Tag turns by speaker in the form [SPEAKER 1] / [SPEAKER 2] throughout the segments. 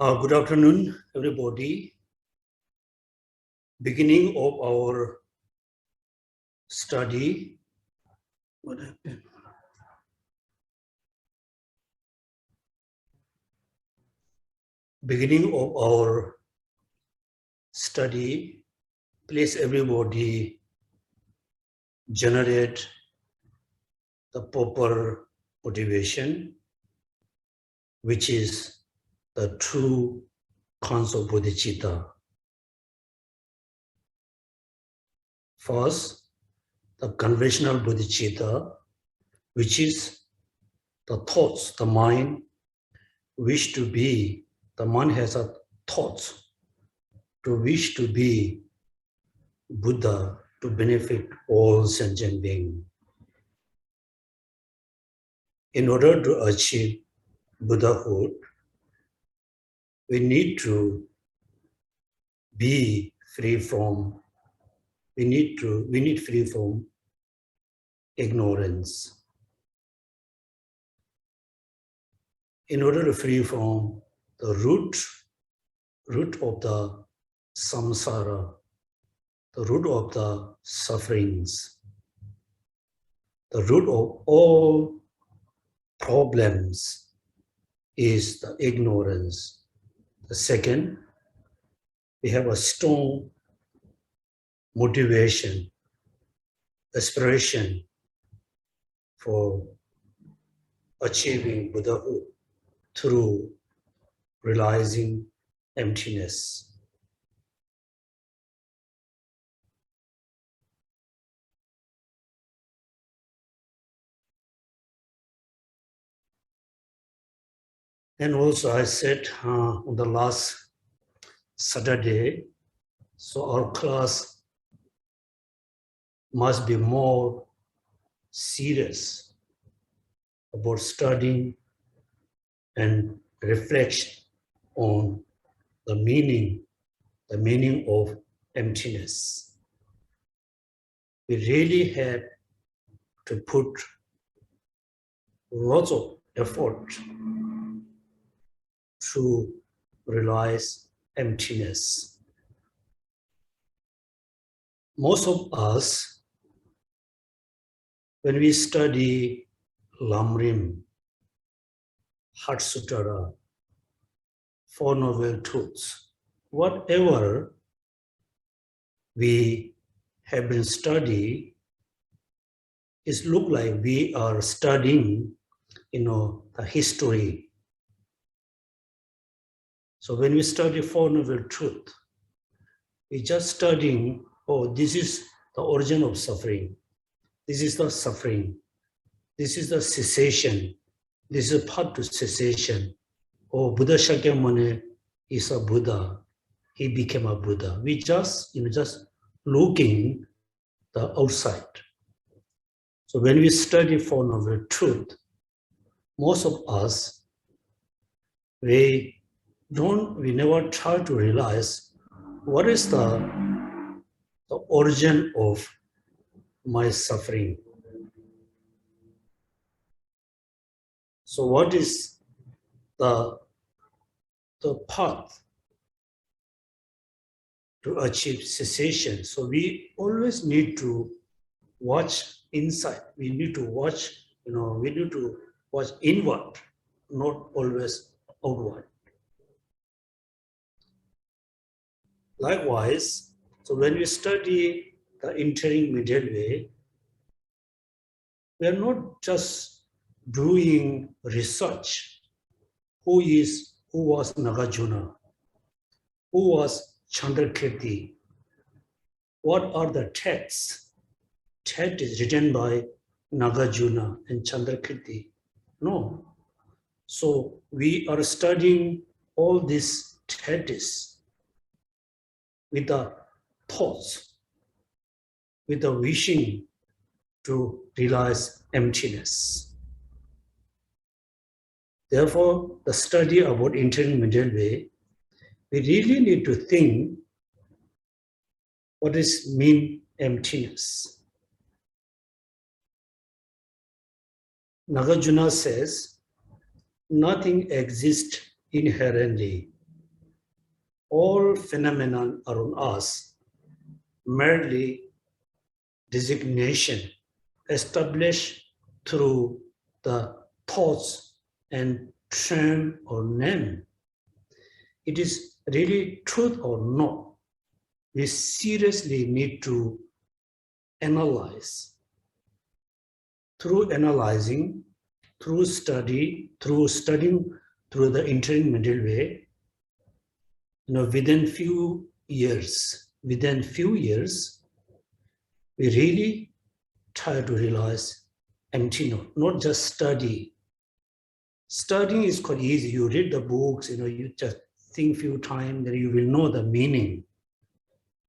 [SPEAKER 1] Good afternoon, everybody. Beginning of our study. What happened? Beginning of our study, please everybody generate the proper motivation, which is the true concept of bodhicitta. First, the conventional bodhicitta, which is the thoughts, the mind wish to be, the mind has a thoughts to wish to be Buddha, to benefit all sentient beings. In order to achieve Buddhahood, we need to be free from, we need free from ignorance. In order to free from the root of the samsara, the root of the sufferings, the root of all problems is the ignorance. The second, we have a strong motivation, aspiration for achieving Buddhahood through realizing emptiness. And also I said on the last Saturday, so our class must be more serious about studying and reflection on the meaning of emptiness. We really have to put lots of effort to realize emptiness. Most of us, when we study Lamrim, Heart Sutra, Four Noble Truths, whatever we have been studying, it looks like we are studying, the history. So when we study Four Noble Truths, we just studying, oh, this is the origin of suffering. This is the suffering. This is the cessation. This is a path to cessation. Oh, Buddha Shakyamuni is a Buddha. He became a Buddha. We just, just looking the outside. So when we study Four Noble Truths, most of us, we never try to realize what is the origin of my suffering. So what is the path to achieve cessation? So we always need to watch inside. We need to watch, we need to watch inward, not always outward. Likewise, so when we study the entering middle way, we are not just doing research. Who was Nagarjuna? Who was Chandrakirti? What are the texts? Text is written by Nagarjuna and Chandrakirti. No. So we are studying all these texts with the thoughts, with the wishing to realize emptiness. Therefore, the study about entering middle way, we really need to think what is mean emptiness. Nagarjuna says, nothing exists inherently. all phenomena around us merely designation established through the thoughts and term or name. It is really truth or not. We seriously need to analyze. Through analyzing, through studying through the entering middle way, within few years, we really try to realize empty, not just study. Studying is quite easy. You read the books, you just think few times, then you will know the meaning.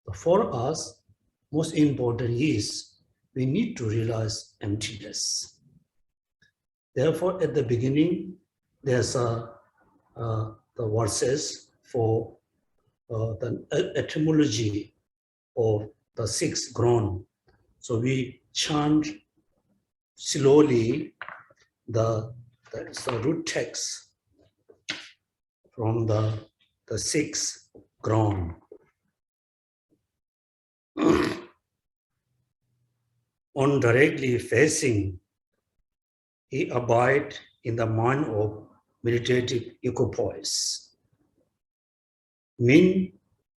[SPEAKER 1] But for us, most important is we need to realize emptiness. Therefore, at the beginning, there's the verses for the etymology of the 6 groan. So we chant slowly the root text from the 6 groan. On directly facing, he abide in the mind of meditative equipoise. Mean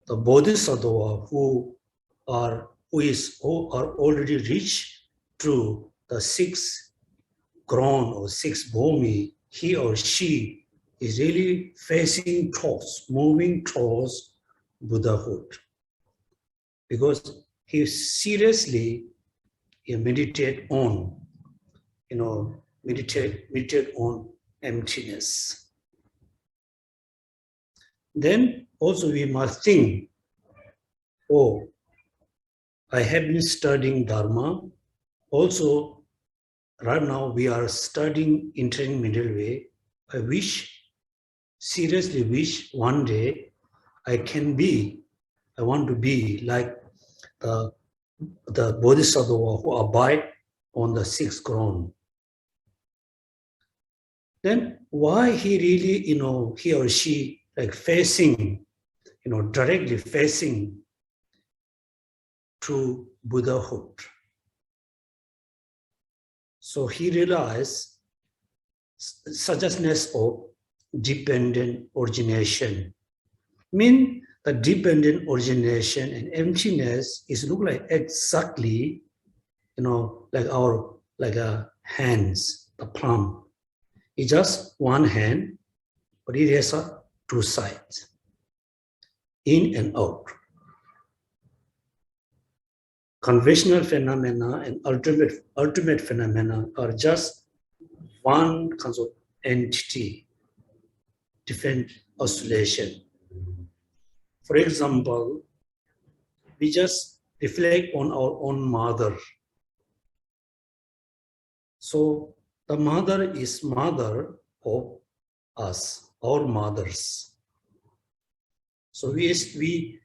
[SPEAKER 1] the bodhisattva who are already reached to the 6 groan or 6 bhumi, he or she is really facing towards, moving towards Buddhahood. Because he seriously meditate on, meditate on emptiness. Then also we must think, oh, I have been studying Dharma. Also, right now we are studying entering middle way. I seriously wish one day I want to be like the bodhisattva who abide on the 6 groan. Then why he really, he or she like facing, directly facing to Buddhahood. So he realized suggestness of dependent origination. Mean the dependent origination and emptiness is look like exactly, like our hands, the palm. It's just one hand, but it has 2 sides, in and out. Conventional phenomena and ultimate phenomena are just one kind of entity, different oscillation. For example, we just reflect on our own mother. So the mother is mother of us, our mothers. So we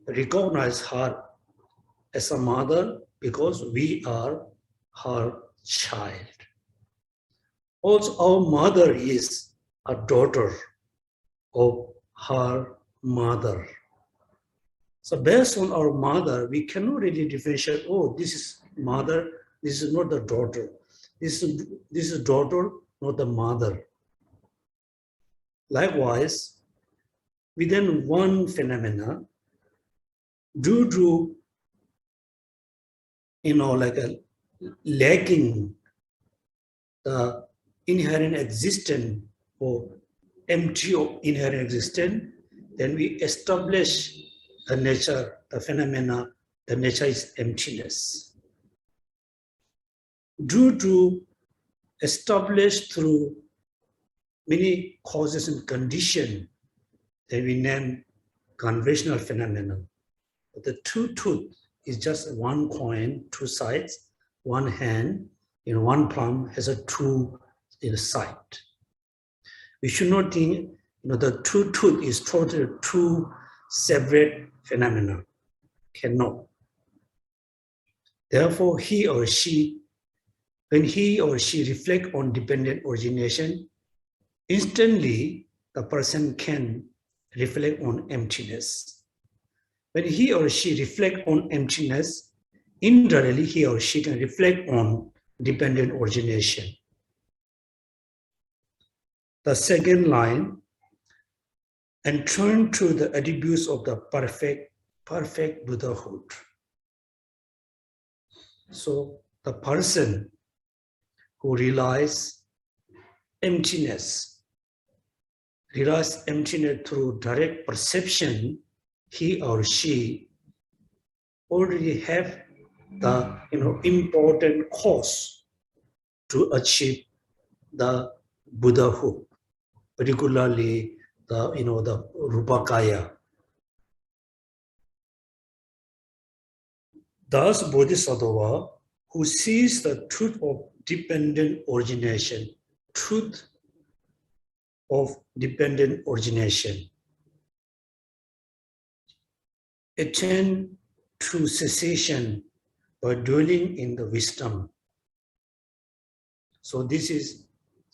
[SPEAKER 1] recognize her as a mother because we are her child. Also, our mother is a daughter of her mother. So based on our mother, we cannot really differentiate, oh, this is mother, this is not the daughter. This is daughter, not the mother. Likewise, within one phenomena, due to lacking the inherent existence or empty of inherent existence, then we establish the nature, the phenomena, the nature is emptiness. Due to established through many causes and conditions, then we name conventional phenomena. But the truth is just one coin, 2 sides, one hand, one palm has a 2 side. We should not think, the truth is totally 2 separate phenomena. Cannot. Therefore, when he or she reflect on dependent origination, instantly the person can reflect on emptiness. When he or she reflect on emptiness, indirectly he or she can reflect on dependent origination. The second line, and turn to the attributes of the perfect Buddhahood. So the person who realizes emptiness through direct perception, he or she already have the important cause to achieve the Buddhahood, particularly the the Rupakaya. Thus, Bodhisattva, who sees the truth of dependent origination, attain to cessation by dwelling in the wisdom. So this is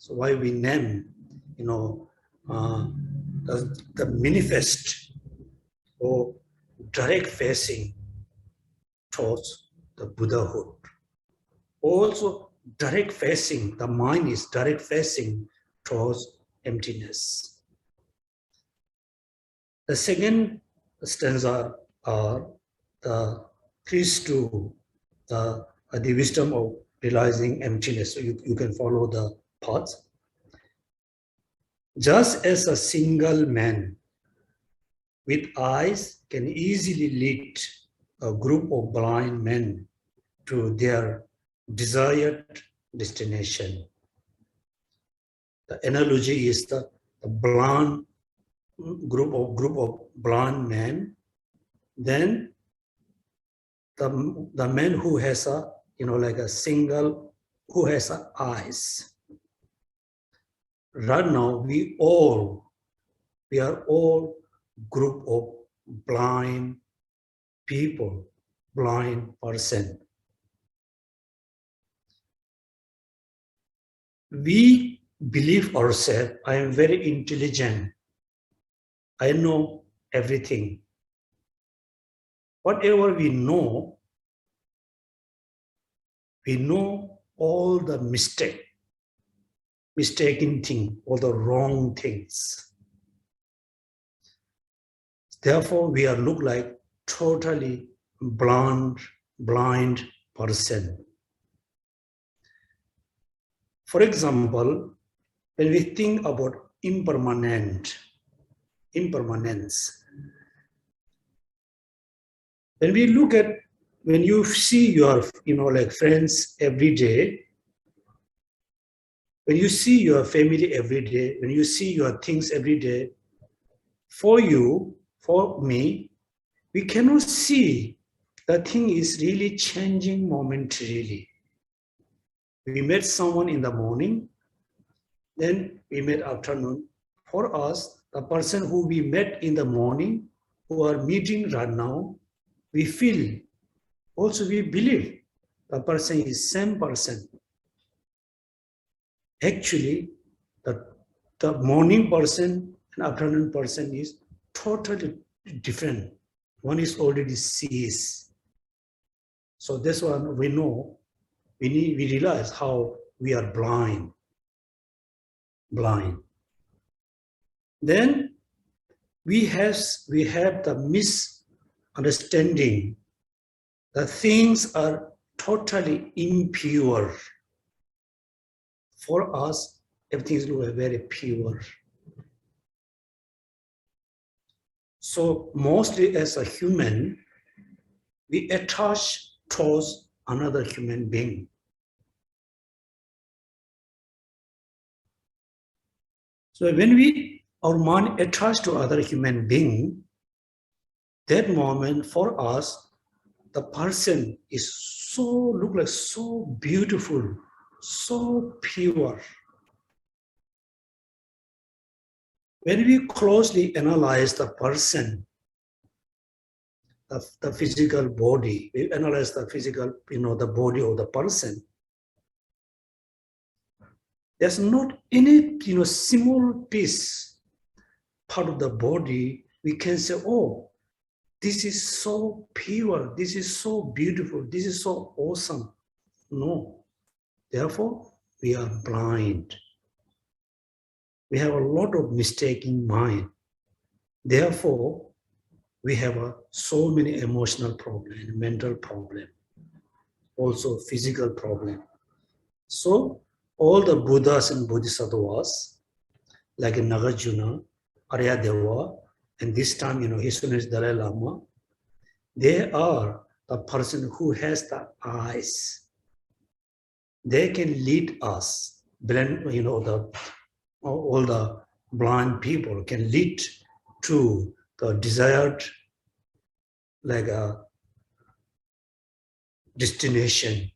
[SPEAKER 1] why we name, the manifest or direct facing towards the Buddhahood. Also, direct facing, the mind is direct facing towards emptiness. The second stanza are the keys to the wisdom of realizing emptiness. So you can follow the paths. Just as a single man with eyes can easily lead a group of blind men to their desired destination. The analogy is the blind group of blind men. Then the man who has who has eyes. Right now we are all group of blind people, blind person. We believe ourselves, I am very intelligent, I know everything. Whatever we know all the mistaken thing, all the wrong things. Therefore, we are look like totally blind person. For example, when we think about impermanence, when you see your friends every day, when you see your family every day, when you see your things every day, for me, we cannot see the thing is really changing momentarily. We met someone in the morning, then we met afternoon. For us, the person who we met in the morning, who are meeting right now, we feel, also we believe the person is same person. Actually, the morning person and afternoon person is totally different. One is already ceased. So this one we know, we realize how we are blind. Then we have the misunderstanding that things are totally impure. For us, everything is very pure. So mostly as a human, we attach towards another human being. So when our mind attached to other human being, that moment for us, the person is look like so beautiful, so pure. When we closely analyze the person, the physical body, we analyze the physical, the body of the person. There's not any, small piece, part of the body, we can say, oh, this is so pure, this is so beautiful, this is so awesome. No. Therefore, we are blind. We have a lot of mistaken mind. Therefore, we have so many emotional problems, mental problems, also physical problems. So, all the Buddhas and Bodhisattvas, like Nagarjuna, Aryadeva, and this time, His Holiness Dalai Lama, they are the person who has the eyes. They can lead us. All the blind people can lead to the desired, like a destination,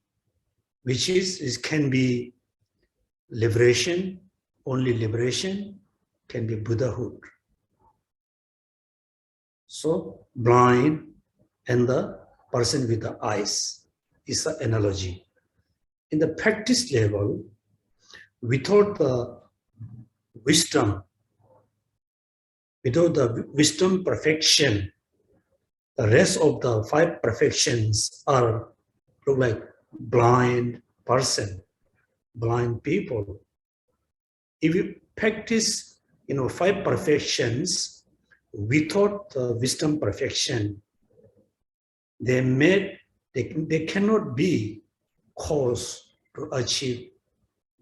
[SPEAKER 1] which can be liberation. Only liberation can be Buddhahood. So blind and the person with the eyes is the analogy. In the practice level, without the wisdom perfection, the rest of the 5 perfections look like blind person, blind people. If you practice, 5 perfections without the wisdom perfection, they cannot be cause to achieve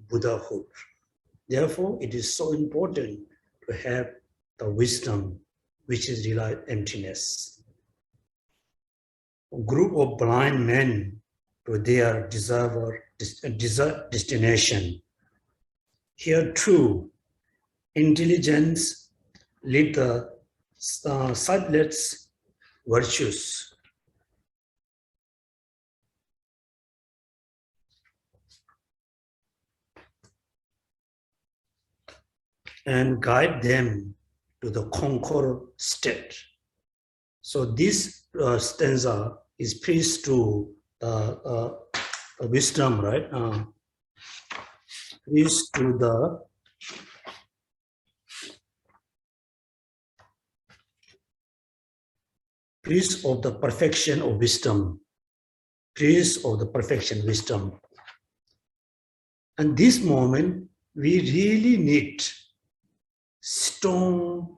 [SPEAKER 1] Buddhahood. Therefore, it is so important to have the wisdom, which is really emptiness. A group of blind men to their desired destination. Here too, intelligence lead the sightless virtues. And guide them to the conqueror state. So this stanza is praise to the wisdom, right? Praise to the praise of the perfection of wisdom. Praise of the perfection wisdom. And this moment, we really need strong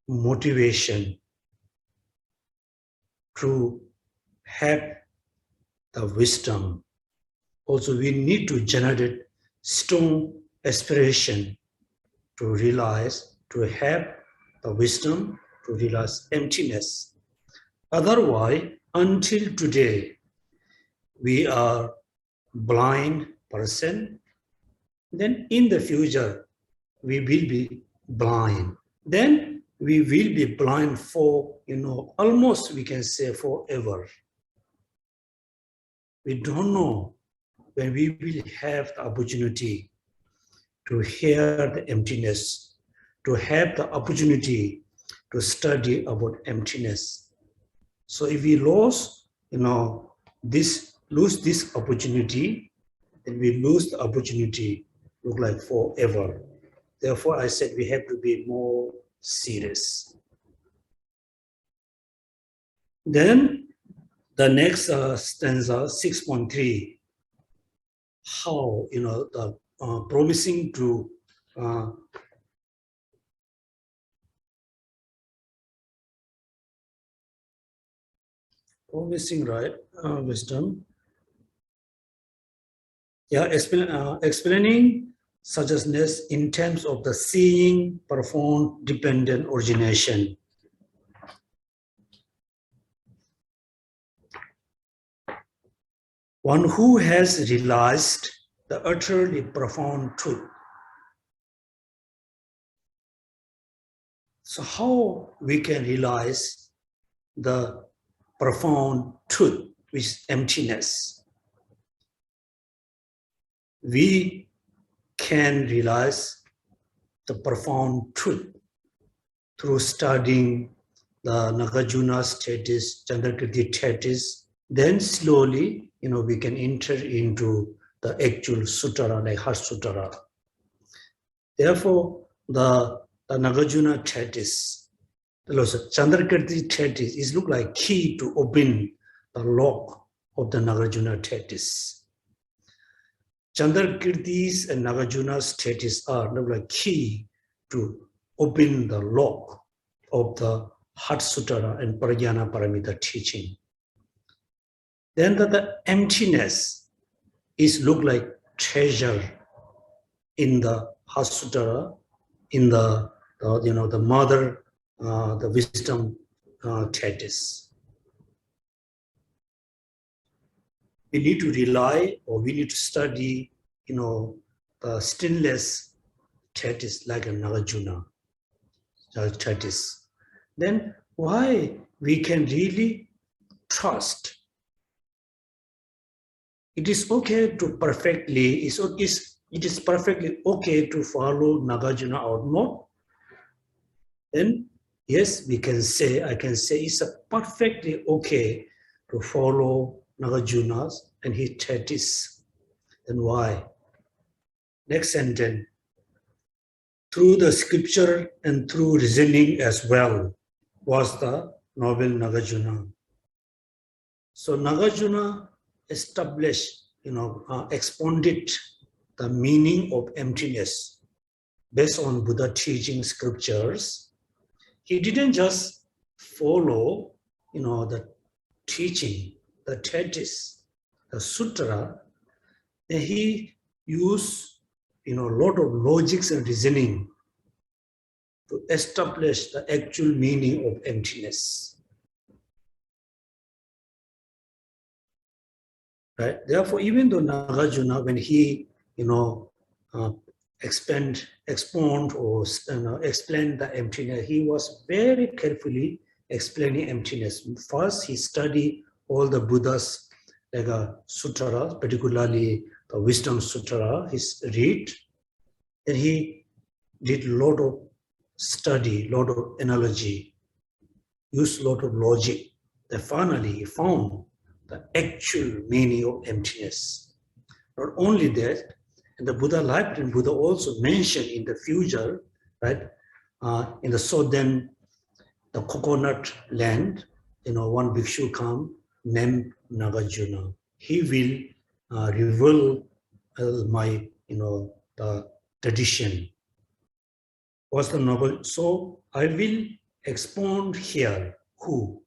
[SPEAKER 1] motivation to have the wisdom. Also, we need to generate strong aspiration to realize, to have the wisdom, to realize emptiness. Otherwise, until today, we are blind person. Then in the future, we will be blind. Then we will be blind for, almost we can say forever. We don't know when we will have the opportunity to hear the emptiness, to have the opportunity to study about emptiness. So if we lose this opportunity, then we lose the opportunity, look like forever. Therefore, I said we have to be more serious. Then the next stanza, 6.3, how, the promising to wisdom. Yeah, explaining suchness in terms of the seeing, profound, dependent origination. One who has realized the utterly profound truth. So how we can realize the profound truth, which is emptiness? We can realize the profound truth through studying the Nagarjuna's treatise, Chandrakirti treatise. Then slowly, we can enter into the actual sutara, like Heart Sutara. Therefore, the the Nagarjuna treatise, the Chandrakirti treatise is look like key to open the lock of the Nagarjuna treatise. Chandrakirti's and Nagarjuna's treatise are look like key to open the lock of the Heart Sutra and Prajnana Paramita teaching. Then the emptiness is look like treasure in the Heart Sutra, in the mother, the wisdom treatise. We need to rely, or we need to study, the stillness treatise like a Nagarjuna treatise. Then why we can really trust? It is okay to perfectly, it is perfectly okay to follow Nagarjuna or not. Then yes, we can say, I can say it's perfectly okay to follow Nagarjuna's and his treatise. Then why? Next sentence. Through the scripture and through reasoning as well was the noble Nagarjuna. So Nagarjuna established, expounded the meaning of emptiness based on Buddha teaching scriptures. He didn't just follow, the teaching, the treatise, the sutra. And he used, a lot of logics and reasoning to establish the actual meaning of emptiness. Right? Therefore, even though Nagarjuna, when he, expound or explain the emptiness, he was very carefully explaining emptiness. First, he studied all the Buddha's sutra, particularly the Wisdom Sutra, he read, and he did a lot of study, a lot of analogy, used a lot of logic. Then finally, he found the actual meaning of emptiness. Not only that, in the Buddha lifetime, Buddha also mentioned in the future, right, in the southern, the coconut land, one bhikshu come named Nagarjuna. He will reveal my, the tradition. What's the novel? So I will expound here. Who?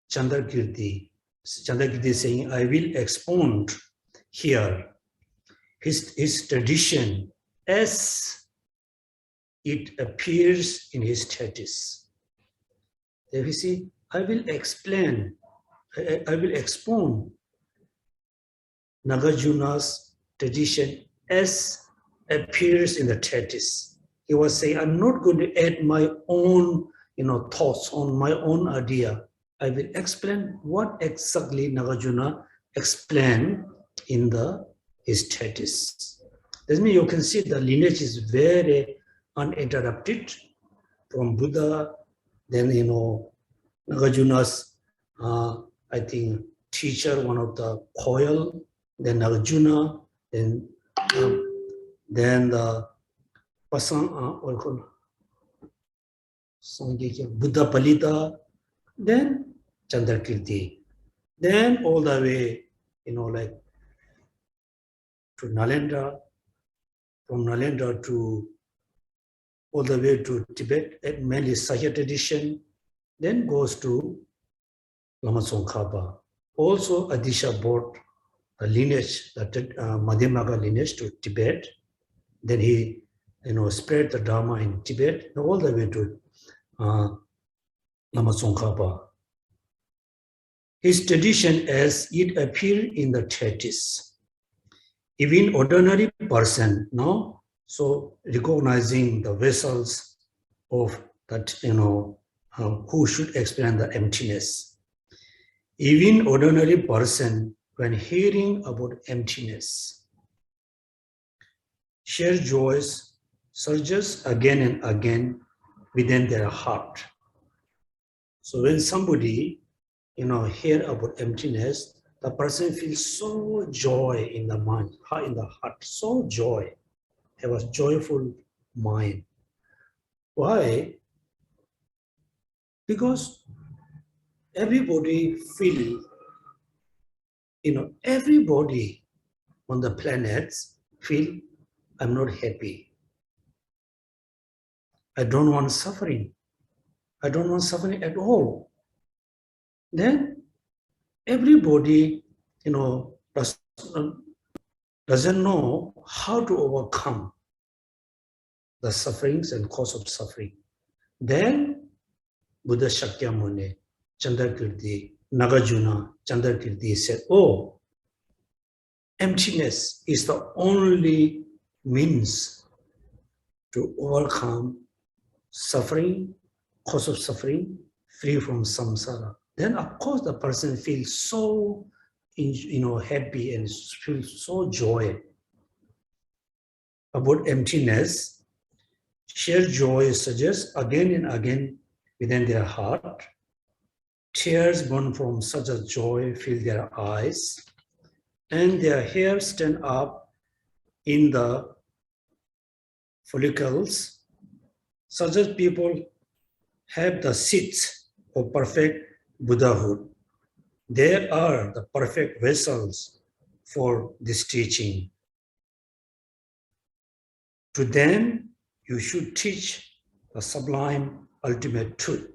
[SPEAKER 1] Chandrakirti. Chandrakirti is saying, I will expound here his tradition as it appears in his treatise. There you see, I will explain, I will expound Nagarjuna's tradition as appears in the treatise. He was saying, I'm not going to add my own, thoughts on my own idea. I will explain what exactly Nagarjuna explained in his treatise. That means you can see the lineage is very uninterrupted from Buddha, then, Nagarjuna's, I think, teacher, one of the Koyal, then Nagarjuna, then the person, Buddha Palita, then Chandrakirti, then all the way, to Nalanda, from Nalanda to all the way to Tibet, and mainly Sakya tradition, then goes to Lama Tsongkhapa. Also, Adisha brought a lineage, the Madhyamaka lineage to Tibet. Then he, spread the Dharma in Tibet, all the way to Lama Tsongkhapa. His tradition as it appeared in the treatise. Even ordinary person, so recognizing the vessels of that, who should explain the emptiness. Even ordinary person, when hearing about emptiness, share joys, surges again and again within their heart. So when somebody, hear about emptiness, the person feels so joy in the mind, in the heart, so joy, have a joyful mind. Why? Because everybody feel, everybody on the planets feel, I'm not happy. I don't want suffering. I don't want suffering at all. Then everybody, doesn't know how to overcome the sufferings and cause of suffering. Then Buddha Shakyamuni, Chandrakirti, Nagarjuna, Chandrakirti said, oh, emptiness is the only means to overcome suffering, cause of suffering, free from samsara. Then of course the person feels so happy and feels so joy about emptiness. Sheer joy suggests again and again within their heart. Tears born from such a joy fill their eyes, and their hair stand up in the follicles. Such as people have the seeds of perfect Buddhahood. They are the perfect vessels for this teaching. To them, you should teach the sublime ultimate truth.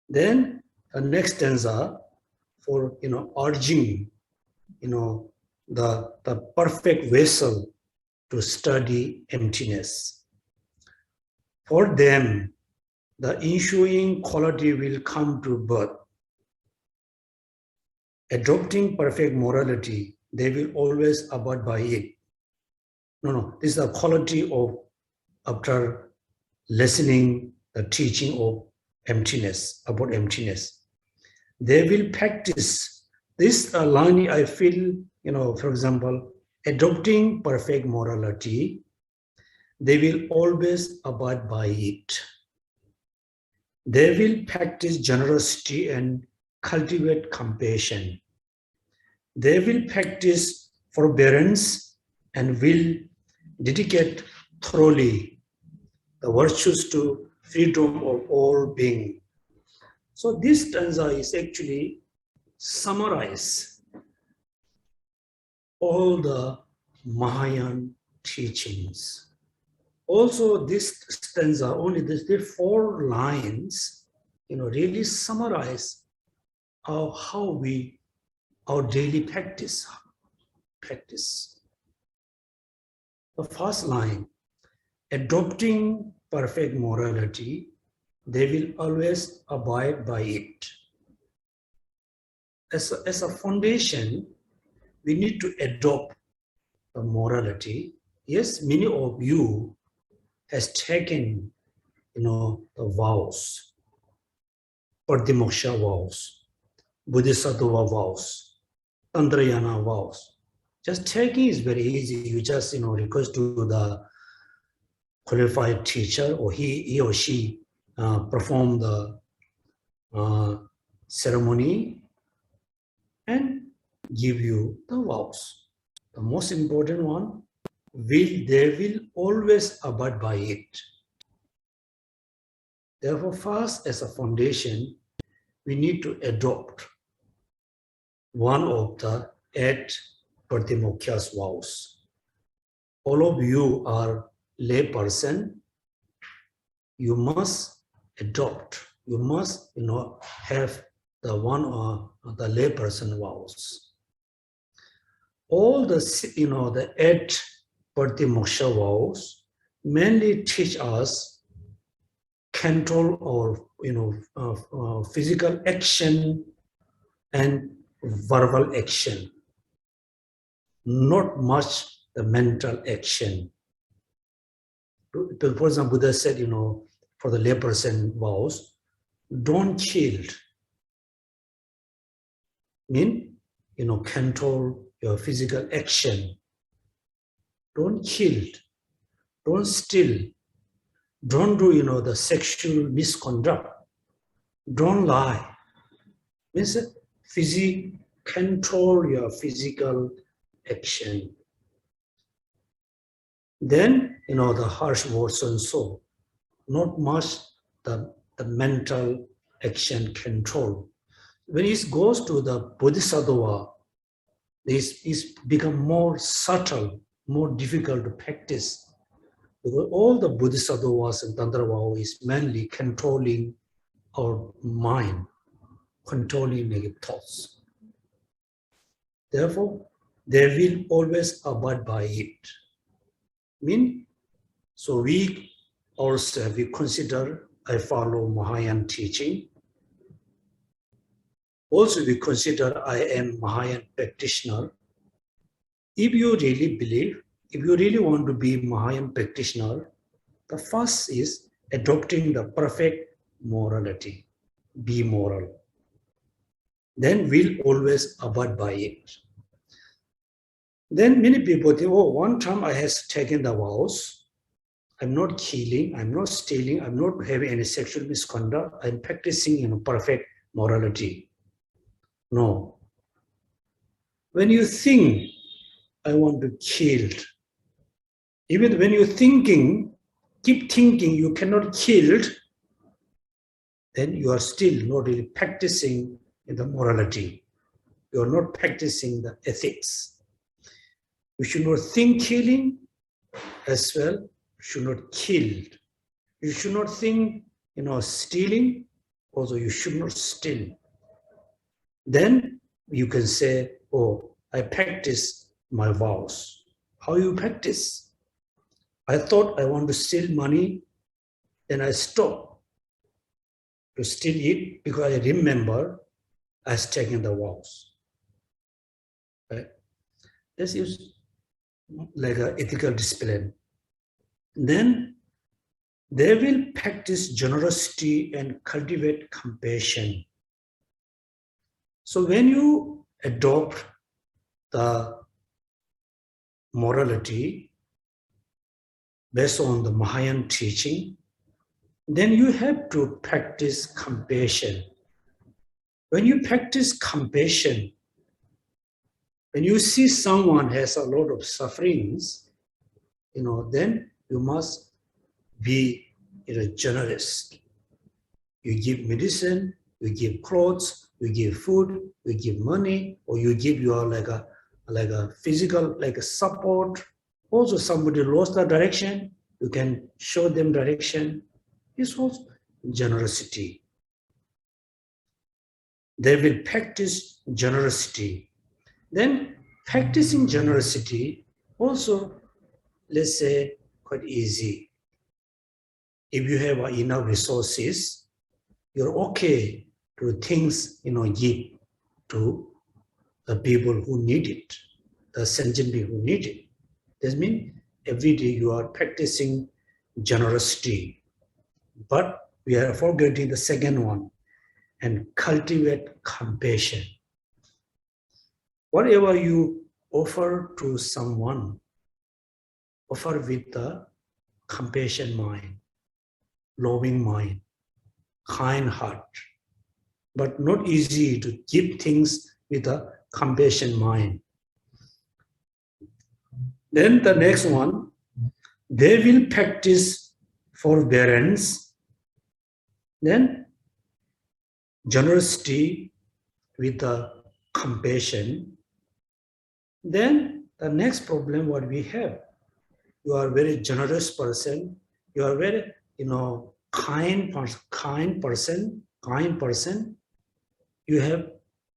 [SPEAKER 1] Then the next stanza for urging the perfect vessel to study emptiness. For them, the ensuing quality will come to birth. Adopting perfect morality, they will always abide by it. This is the quality of after listening the teaching of emptiness, about emptiness. They will practice this line. I feel, for example, adopting perfect morality, they will always abide by it. They will practice generosity and cultivate compassion. They will practice forbearance and will dedicate thoroughly the virtues to freedom of all being. So this stanza is actually summarize all the Mahayana teachings. Also, this stanza, only these 4 lines, really summarize how our daily practice. The first line, adopting perfect morality, they will always abide by it. As a foundation, we need to adopt the morality. Yes, many of you has taken, the vows, Pratimoksha vows, Bodhisattva vows, Tantrayana vows. Just taking is very easy. You just, request to the qualified teacher, or he or she perform the ceremony and give you the vows. The most important one, they will always abide by it. Therefore, first, as a foundation, we need to adopt one of the 8 Pratimoksha's vows. All of you are lay person. You must adopt. You must, have the one or the lay person vows. All the, the 8 Pratimoksha vows mainly teach us control or physical action and verbal action, not much the mental action. For example, Buddha said, for the layperson vows, don't kill. Mean, control your physical action. Don't kill. Don't steal. Don't do, the sexual misconduct. Don't lie. Means control your physical action. Then, the harsh words and so. not much the mental action control. When it goes to the Bodhisattva, this is become more subtle, more difficult to practice. Because all the Bodhisattvas and Tantravas is mainly controlling our mind, controlling negative thoughts. Therefore, they will always abide by it. So we ourselves, we consider, I follow Mahayana teaching. Also, we consider I am Mahayana practitioner. If you really believe, if you really want to be Mahayana practitioner, the first is adopting the perfect morality. Be moral. Then we'll always abide by it. Then many people think, oh, one time I have taken the vows. I'm not killing, I'm not stealing, I'm not having any sexual misconduct. I'm practicing perfect morality. No. When you think, I want to kill, even when you're thinking, keep thinking you cannot kill, then you are still not really practicing the morality. You are not practicing the ethics. You should not think killing as well. You should not kill. You should not think, stealing. Also, you should not steal. Then you can say, oh, I practice my vows. How you practice? I thought I want to steal money, then I stop to steal it because I remember I was taking the vows. Right? This is like an ethical discipline. Then they will practice generosity and cultivate compassion. So when you adopt the morality based on the Mahayana teaching, then you have to practice compassion. When you practice compassion, when you see someone has a lot of sufferings, then you must be generous. You give medicine, you give clothes, you give food, you give money, or you give your like a physical support. Also, somebody lost the direction, you can show them direction. This was generosity. They will practice generosity. Then practicing generosity also, let's say, quite easy. If you have enough resources, you're okay to things, give to the people who need it, the sentient people who need it. That means every day you are practicing generosity. But we are forgetting the second one, and cultivate compassion. Whatever you offer to someone, offer with the compassion mind, loving mind, kind heart. But not easy to give things with a compassion mind. Then the next one, they will practice forbearance, then generosity with the compassion. Then the next problem what we have, you are a very generous person, you are very kind person,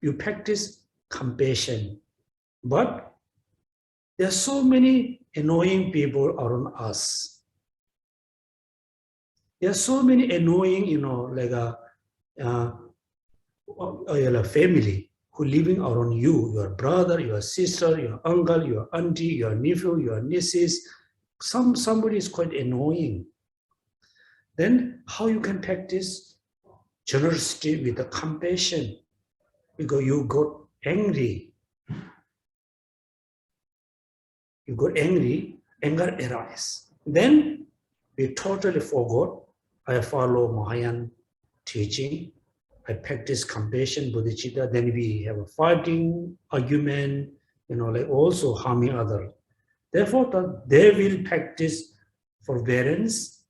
[SPEAKER 1] you practice compassion. But there are so many annoying people around us. There are so many annoying, a family who living around you, your brother, your sister, your uncle, your auntie, your nephew, your nieces. Somebody is quite annoying. Then how you can practice generosity with the compassion? Because you got angry. You got angry, anger arises. Then we totally forgot. I follow Mahayana teaching. I practice compassion, bodhicitta. Then we have a fighting, argument, also harming others. Therefore, they will practice forbearance,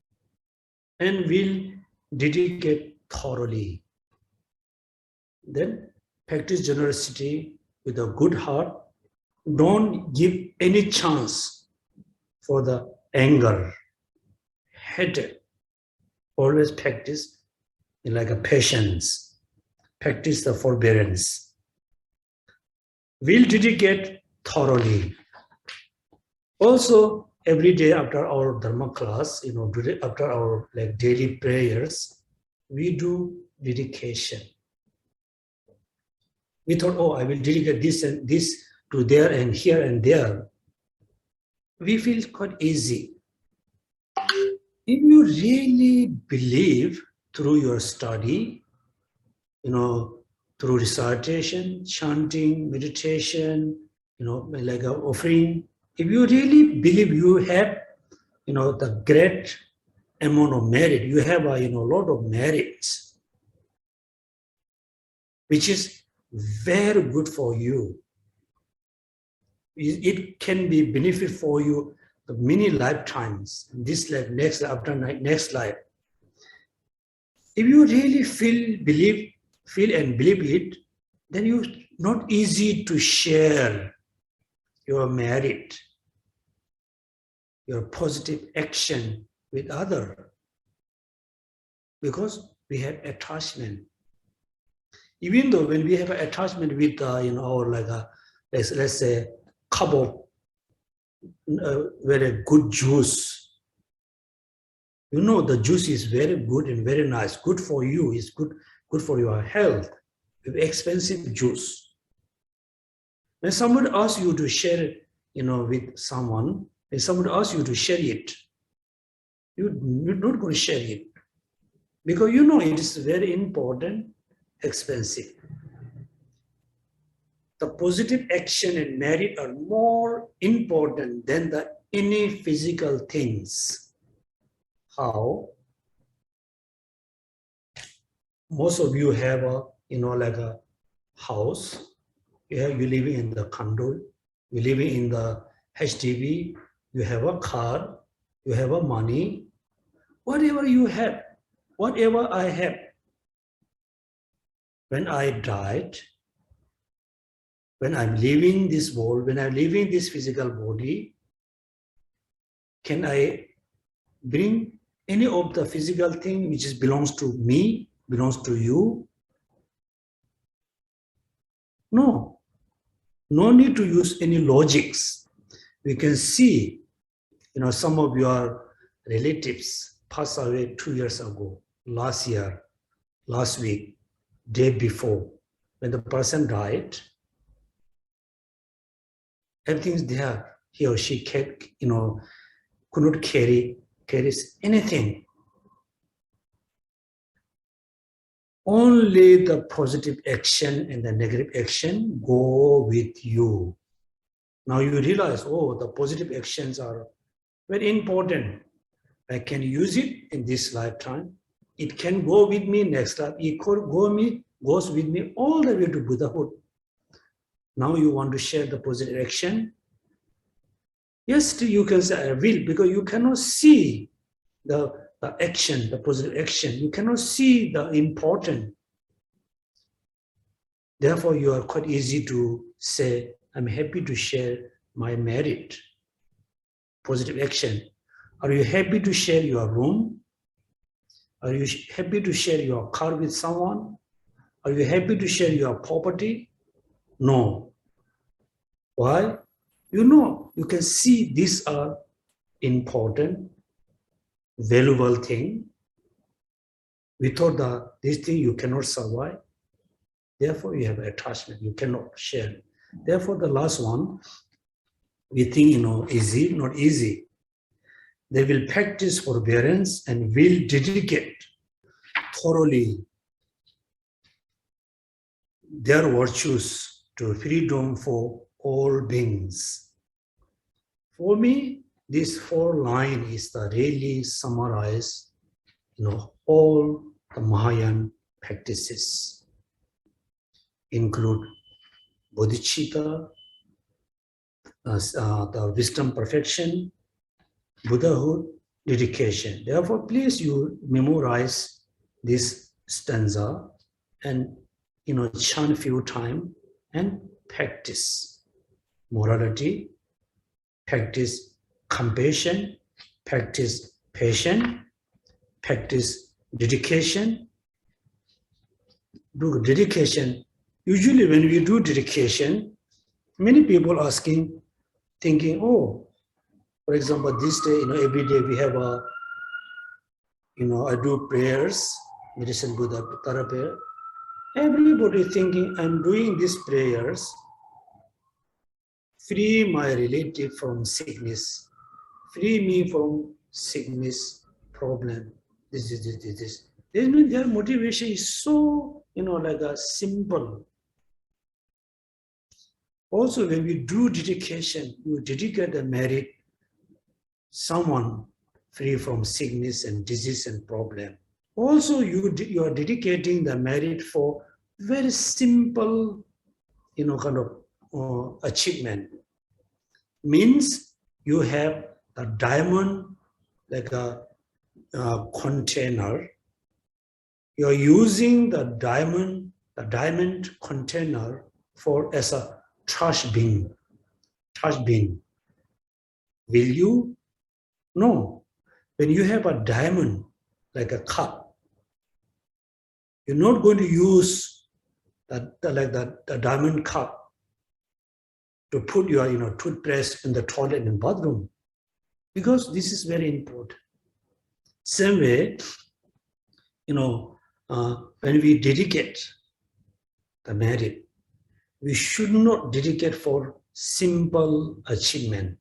[SPEAKER 1] and will dedicate thoroughly. Then practice generosity with a good heart. Don't give any chance for the anger, hatred. Always practice in like a patience. Practice the forbearance. Will dedicate thoroughly. Also, every day after our Dharma class, after our like daily prayers, we do dedication. We thought, oh, I will dedicate this and this to there and here and there. We feel quite easy. If you really believe through your study, through recitation, chanting, meditation, like an offering, if you really believe you have, the great amount of merit, you have a, lot of merits, which is very good for you. It can be benefit for you the many lifetimes, this life, next life, after next life. If you really feel and believe it, then it's not easy to share your merit, your positive action with other, because we have attachment. Even though when we have an attachment with, our like a, let's say, cup of very good juice. The juice is very good and very nice, good for you, it's good for your health, expensive juice. When someone asks you to share it, with someone, when someone asks you to share it, you're not going to share it because it is very important, expensive. The positive action and merit are more important than any physical things. How? Most of you have a, like a house. You're living in the condo. You're living in the HDB. You have a car. You have a money. Whatever you have, whatever I have. When I died, when I'm leaving this world, when I'm leaving this physical body, can I bring any of the physical thing which belongs to me, belongs to you? No. No need to use any logics. We can see, some of your relatives passed away 2 years ago, last year, last week, day before. When the person died, everything's there. He or she could not carries anything. Only the positive action and the negative action go with you. Now you realize, oh, the positive actions are very important. I can use it in this lifetime. It can go with me next life. It goes with me all the way to Buddhahood. Now you want to share the positive action. Yes, you can say I will, because you cannot see the action, the positive action. You cannot see the important. Therefore, you are quite easy to say, I'm happy to share my merit, positive action. Are you happy to share your room? Are you happy to share your car with someone? Are you happy to share your property? No. Why? You can see these are important, valuable thing. Without this thing, you cannot survive. Therefore, you have attachment. You cannot share. Therefore, the last one, we think, easy, not easy. They will practice forbearance and will dedicate thoroughly their virtues to freedom for all beings. For me, this 4 line is the really summarize, all the Mahayana practices, include bodhicitta, the wisdom perfection, Buddhahood, dedication. Therefore, please you memorize this stanza and chant few times and practice morality, practice compassion, practice patience, practice dedication. Do dedication. Usually when we do dedication, many people thinking, oh, for example, this day, every day we have I do prayers, meditation Buddha prayer. Everybody thinking I'm doing these prayers, free my relative from sickness, free me from sickness problem. This. This means their motivation is so, like a simple. Also, when we do dedication, you dedicate the merit, someone free from sickness and disease and problem. Also, you are dedicating the merit for very simple, kind of achievement. Means you have a diamond like a container. You are using the diamond container as a trash bin. Trash bin. Will you? No. When you have a diamond like a cup, you're not going to use the diamond cup to put your toothpaste in the toilet and bathroom, because this is very important. Same way, when we dedicate the merit, we should not dedicate for simple achievement.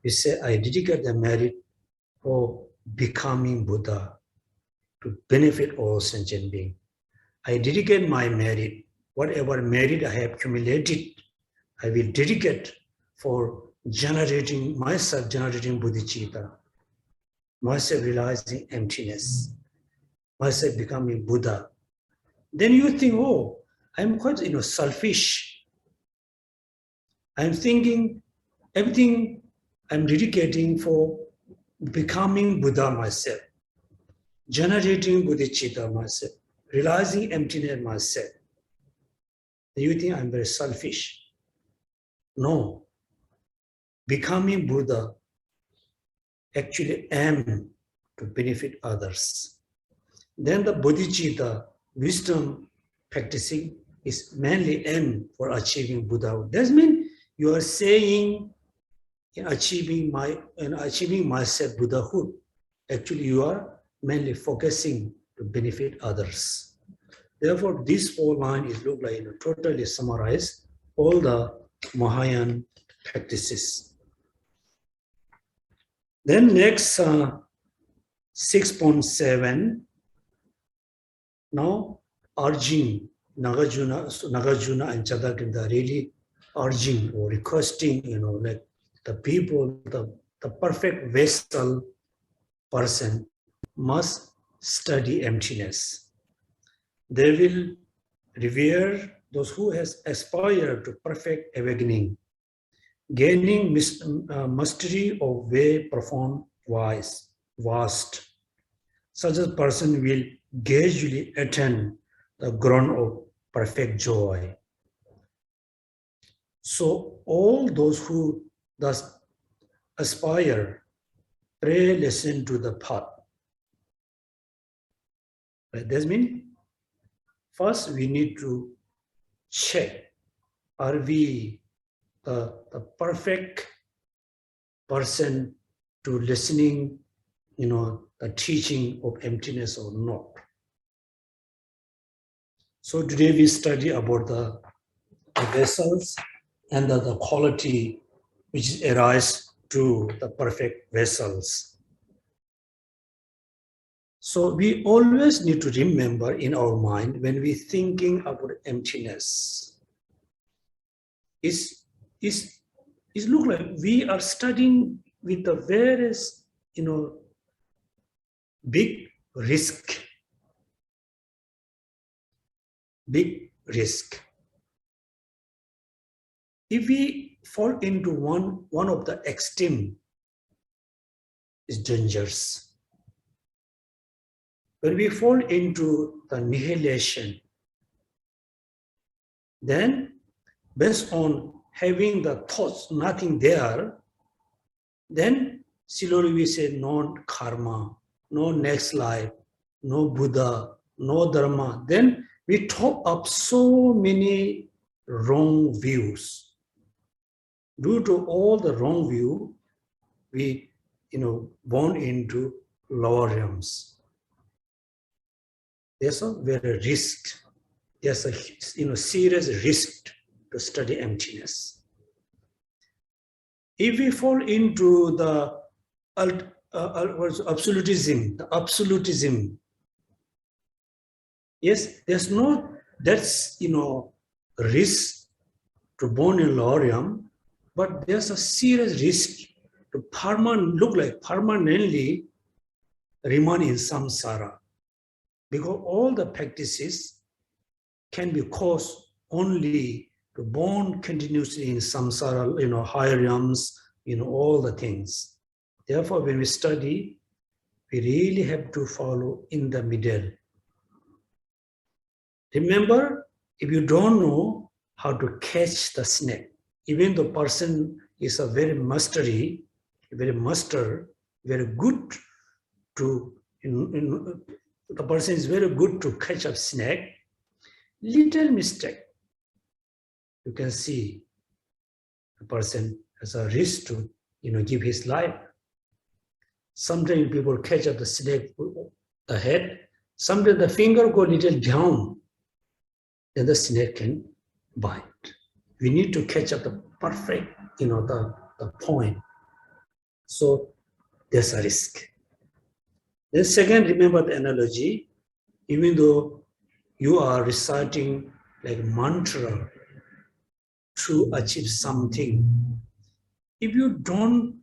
[SPEAKER 1] We say, I dedicate the merit for becoming Buddha to benefit all sentient beings. I dedicate my merit, whatever merit I have accumulated, I will dedicate for generating bodhicitta, myself realizing emptiness, myself becoming Buddha. Then you think, oh, I'm quite selfish. I'm thinking everything I'm dedicating for becoming Buddha myself, generating bodhicitta myself, realizing emptiness myself. You think I'm very selfish. No. Becoming Buddha actually aim to benefit others. Then the bodhicitta, wisdom practicing, is mainly aim for achieving Buddhahood. That means you are saying in achieving myself Buddhahood, actually you are mainly focusing to benefit others. Therefore, this 4 lines is look like totally summarize all the Mahayana practices. Then next 6.7. Now urging Nagarjuna and Jadakinda really urging or requesting, like the people, the perfect vessel person must study emptiness. They will revere those who has aspired to perfect awakening, gaining mastery of way profound vast. Such a person will gradually attain the ground of perfect joy. So all those who thus aspire, pray, listen to the path. Right? That means first we need to check, are we the perfect person to listening, the teaching of emptiness or not. So today we study about the vessels and the quality which arise to the perfect vessels. So we always need to remember in our mind when we're thinking about emptiness, it looks like we are studying with the various, big risk. Big risk. If we fall into one of the extreme, is dangerous. When we fall into the annihilation, then based on having the thoughts, nothing there, then slowly we say no karma, no next life, no Buddha, no Dharma. Then we top up so many wrong views. Due to all the wrong view, we born into lower realms. There's a very risk. There's a serious risk to study emptiness. If we fall into the absolutism, yes, there's no risk to born in lower realm, but there's a serious risk to permanently remain in samsara, because all the practices can be caused only to born continuously in samsara, higher realms, all the things. Therefore, when we study, we really have to follow in the middle. Remember, if you don't know how to catch the snake, even the person is a very very good to, the person is very good to catch up snake, little mistake, you can see the person has a risk to, give his life. Sometimes people catch up the snake, the head, sometimes the finger go little down, then the snake can bite. We need to catch up the perfect, the point. So there's a risk. Then second, remember the analogy, even though you are reciting like mantra to achieve something, if you don't,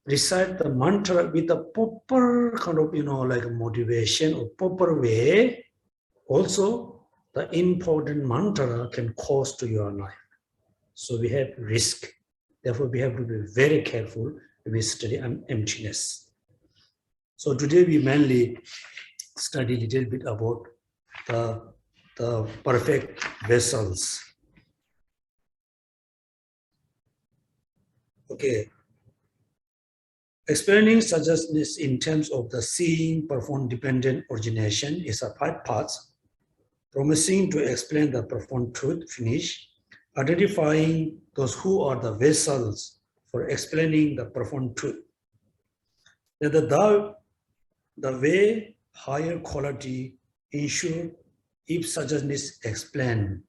[SPEAKER 1] recite the mantra with a proper kind of, like motivation or proper way, also the important mantra can cause to your life. So we have risk. Therefore, we have to be very careful when we study emptiness. So today we mainly study a little bit about the perfect vessels. Okay. Explaining suggestness in terms of the seeing, profound dependent origination is a 5 parts. Promising to explain the profound truth, finish. Identifying those who are the vessels for explaining the profound truth. Then the way higher quality ensure if suggestness explained.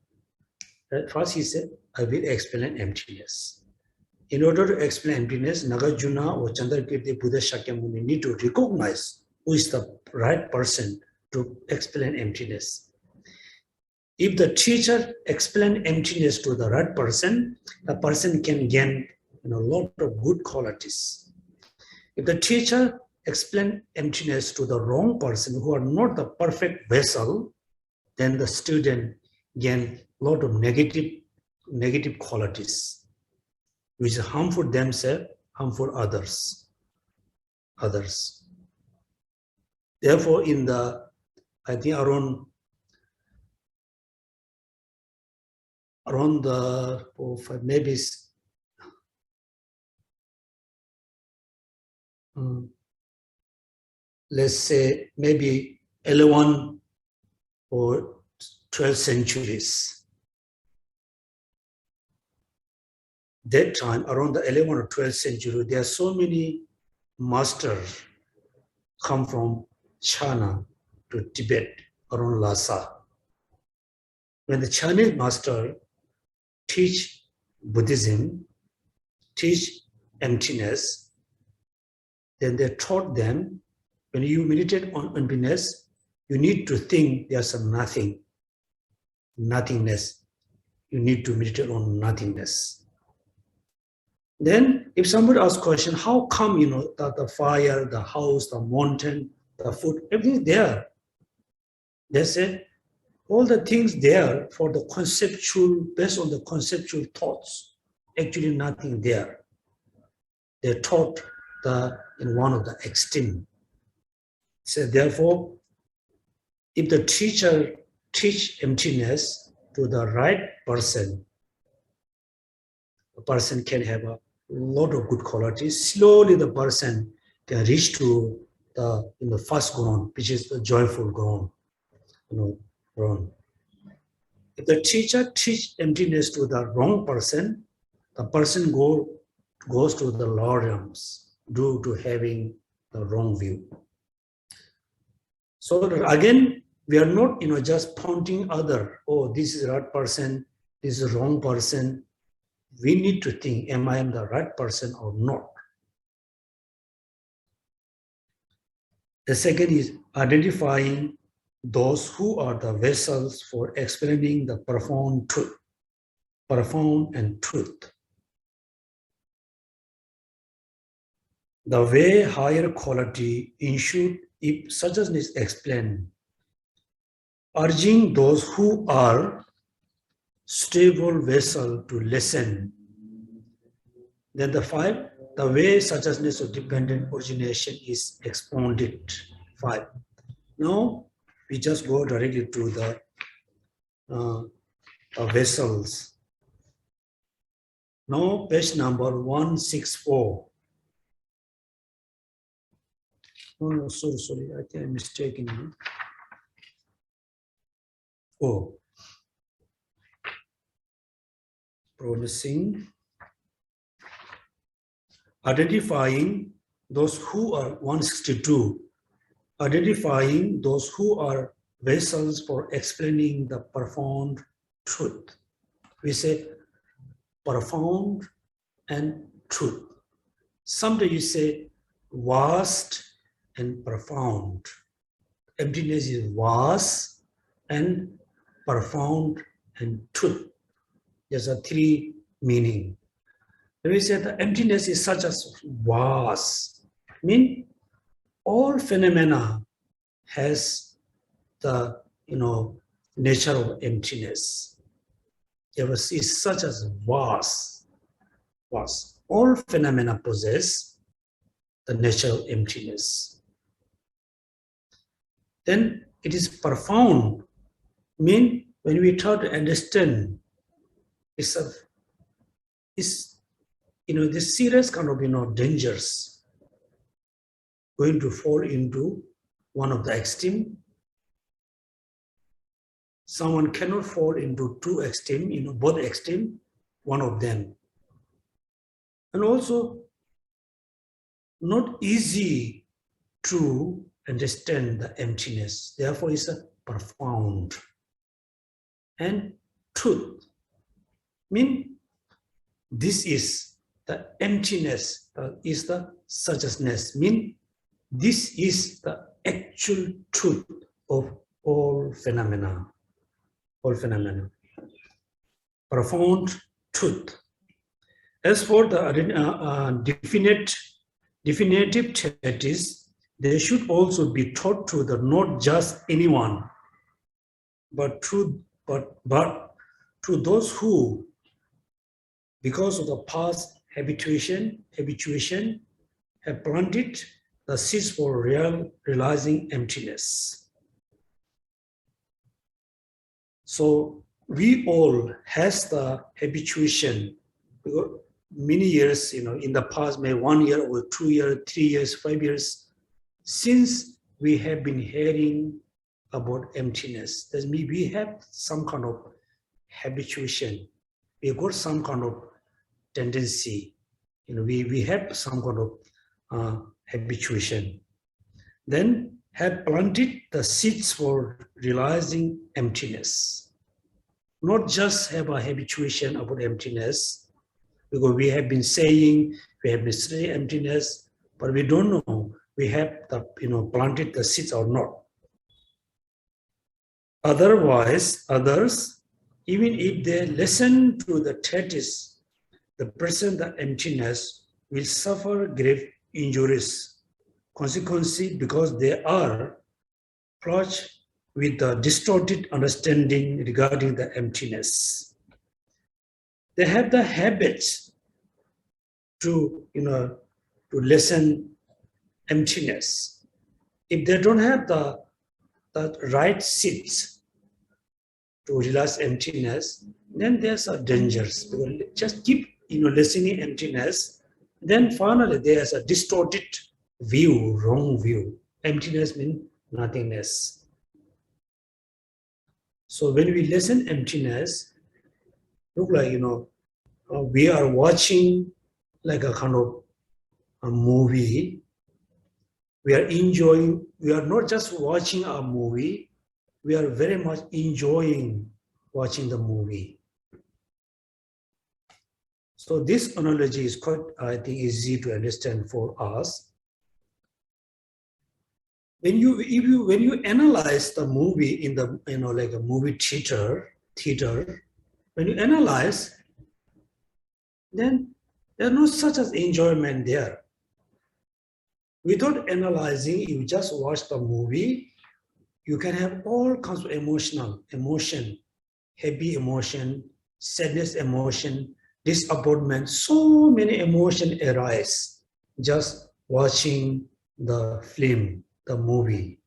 [SPEAKER 1] First he said, I will explain emptiness. In order to explain emptiness, Nagarjuna or Chandrakirti Buddha Shakyamuni need to recognize who is the right person to explain emptiness. If the teacher explains emptiness to the right person, the person can gain a lot of good qualities. If the teacher explains emptiness to the wrong person who are not the perfect vessel, then the student gain a lot of negative qualities, which is harmful themselves, harmful others. Therefore, in the, I think around the maybe let's say maybe 11 or 12 centuries. That time, around the 11th or 12th century, there are so many masters come from China to Tibet, around Lhasa. When the Chinese master teach Buddhism, teach emptiness, then they taught them, when you meditate on emptiness, you need to think there's a nothingness. You need to meditate on nothingness. Then, if somebody asks question, how come, the fire, the house, the mountain, the food, everything is there? They say, all the things there for the conceptual, based on the conceptual thoughts, actually nothing there. They taught in one of the extreme. So therefore, if the teacher teach emptiness to the right person, the person can have a lot of good qualities. Slowly the person can reach to the first ground, which is the joyful ground. Ground. If the teacher teach emptiness to the wrong person, the person goes to the lower realms due to having the wrong view. So again, we are not just pointing other, oh, this is the right person, this is the wrong person. We need to think, am I the right person or not? The second is identifying those who are the vessels for explaining the profound truth, profound and truth. The way higher quality ensued if such as is explained, urging those who are stable vessel to listen. Then the way suchness of dependent origination is expounded. 5. Now we just go directly to the vessels. Now page number 164. Oh, no, sorry, I think I'm mistaken. Oh, promising. Identifying those who are 162. Identifying those who are vessels for explaining the profound truth. We say profound and truth. Sometimes you say vast and profound. Emptiness is vast and profound and truth. There's a 3 meaning. We say the emptiness is such as vast. Mean all phenomena has the nature of emptiness. It is such as vast. All phenomena possess the nature of emptiness. Then it is profound. Mean when we try to understand, this serious kind of dangers going to fall into one of the extreme. Someone cannot fall into 2 extreme, both extreme, one of them. And also not easy to understand the emptiness. Therefore, it's a profound. And truth. Mean this is the emptiness, is the suchness. Mean this is the actual truth of all phenomena. All phenomena. Profound truth. As for the definitive treatise, they should also be taught to not just anyone, but to those who, because of the past habituation, have planted the seeds for realizing emptiness. So we all has the habituation. Many years, in the past, maybe 1 year or 2 years, 3 years, 5 years, since we have been hearing about emptiness, that means we have some kind of habituation. We got some kind of tendency. We have some kind of habituation. Then have planted the seeds for realizing emptiness. Not just have a habituation about emptiness, because we have been saying, we have been studying emptiness, but we don't know we have planted the seeds or not. Otherwise, others, even if they listen to the treatise, the person, the emptiness, will suffer grave injuries, consequently, because they are plagued with the distorted understanding regarding the emptiness. They have the habits to, to lessen emptiness. If they don't have the right seats to realize emptiness, then there's a dangers. Because just keep listening emptiness, then finally there's a distorted view, wrong view. Emptiness means nothingness. So when we listen emptiness, look like we are watching like a kind of a movie. We are enjoying. We are not just watching a movie. We are very much enjoying watching the movie. So this analogy is quite, I think, easy to understand for us. When you analyze the movie in the like a movie theater, when you analyze, then there's no such as enjoyment there. Without analyzing, you just watch the movie, you can have all kinds of emotion, happy emotion, sadness emotion, disappointment, so many emotions arise just watching the film, the movie.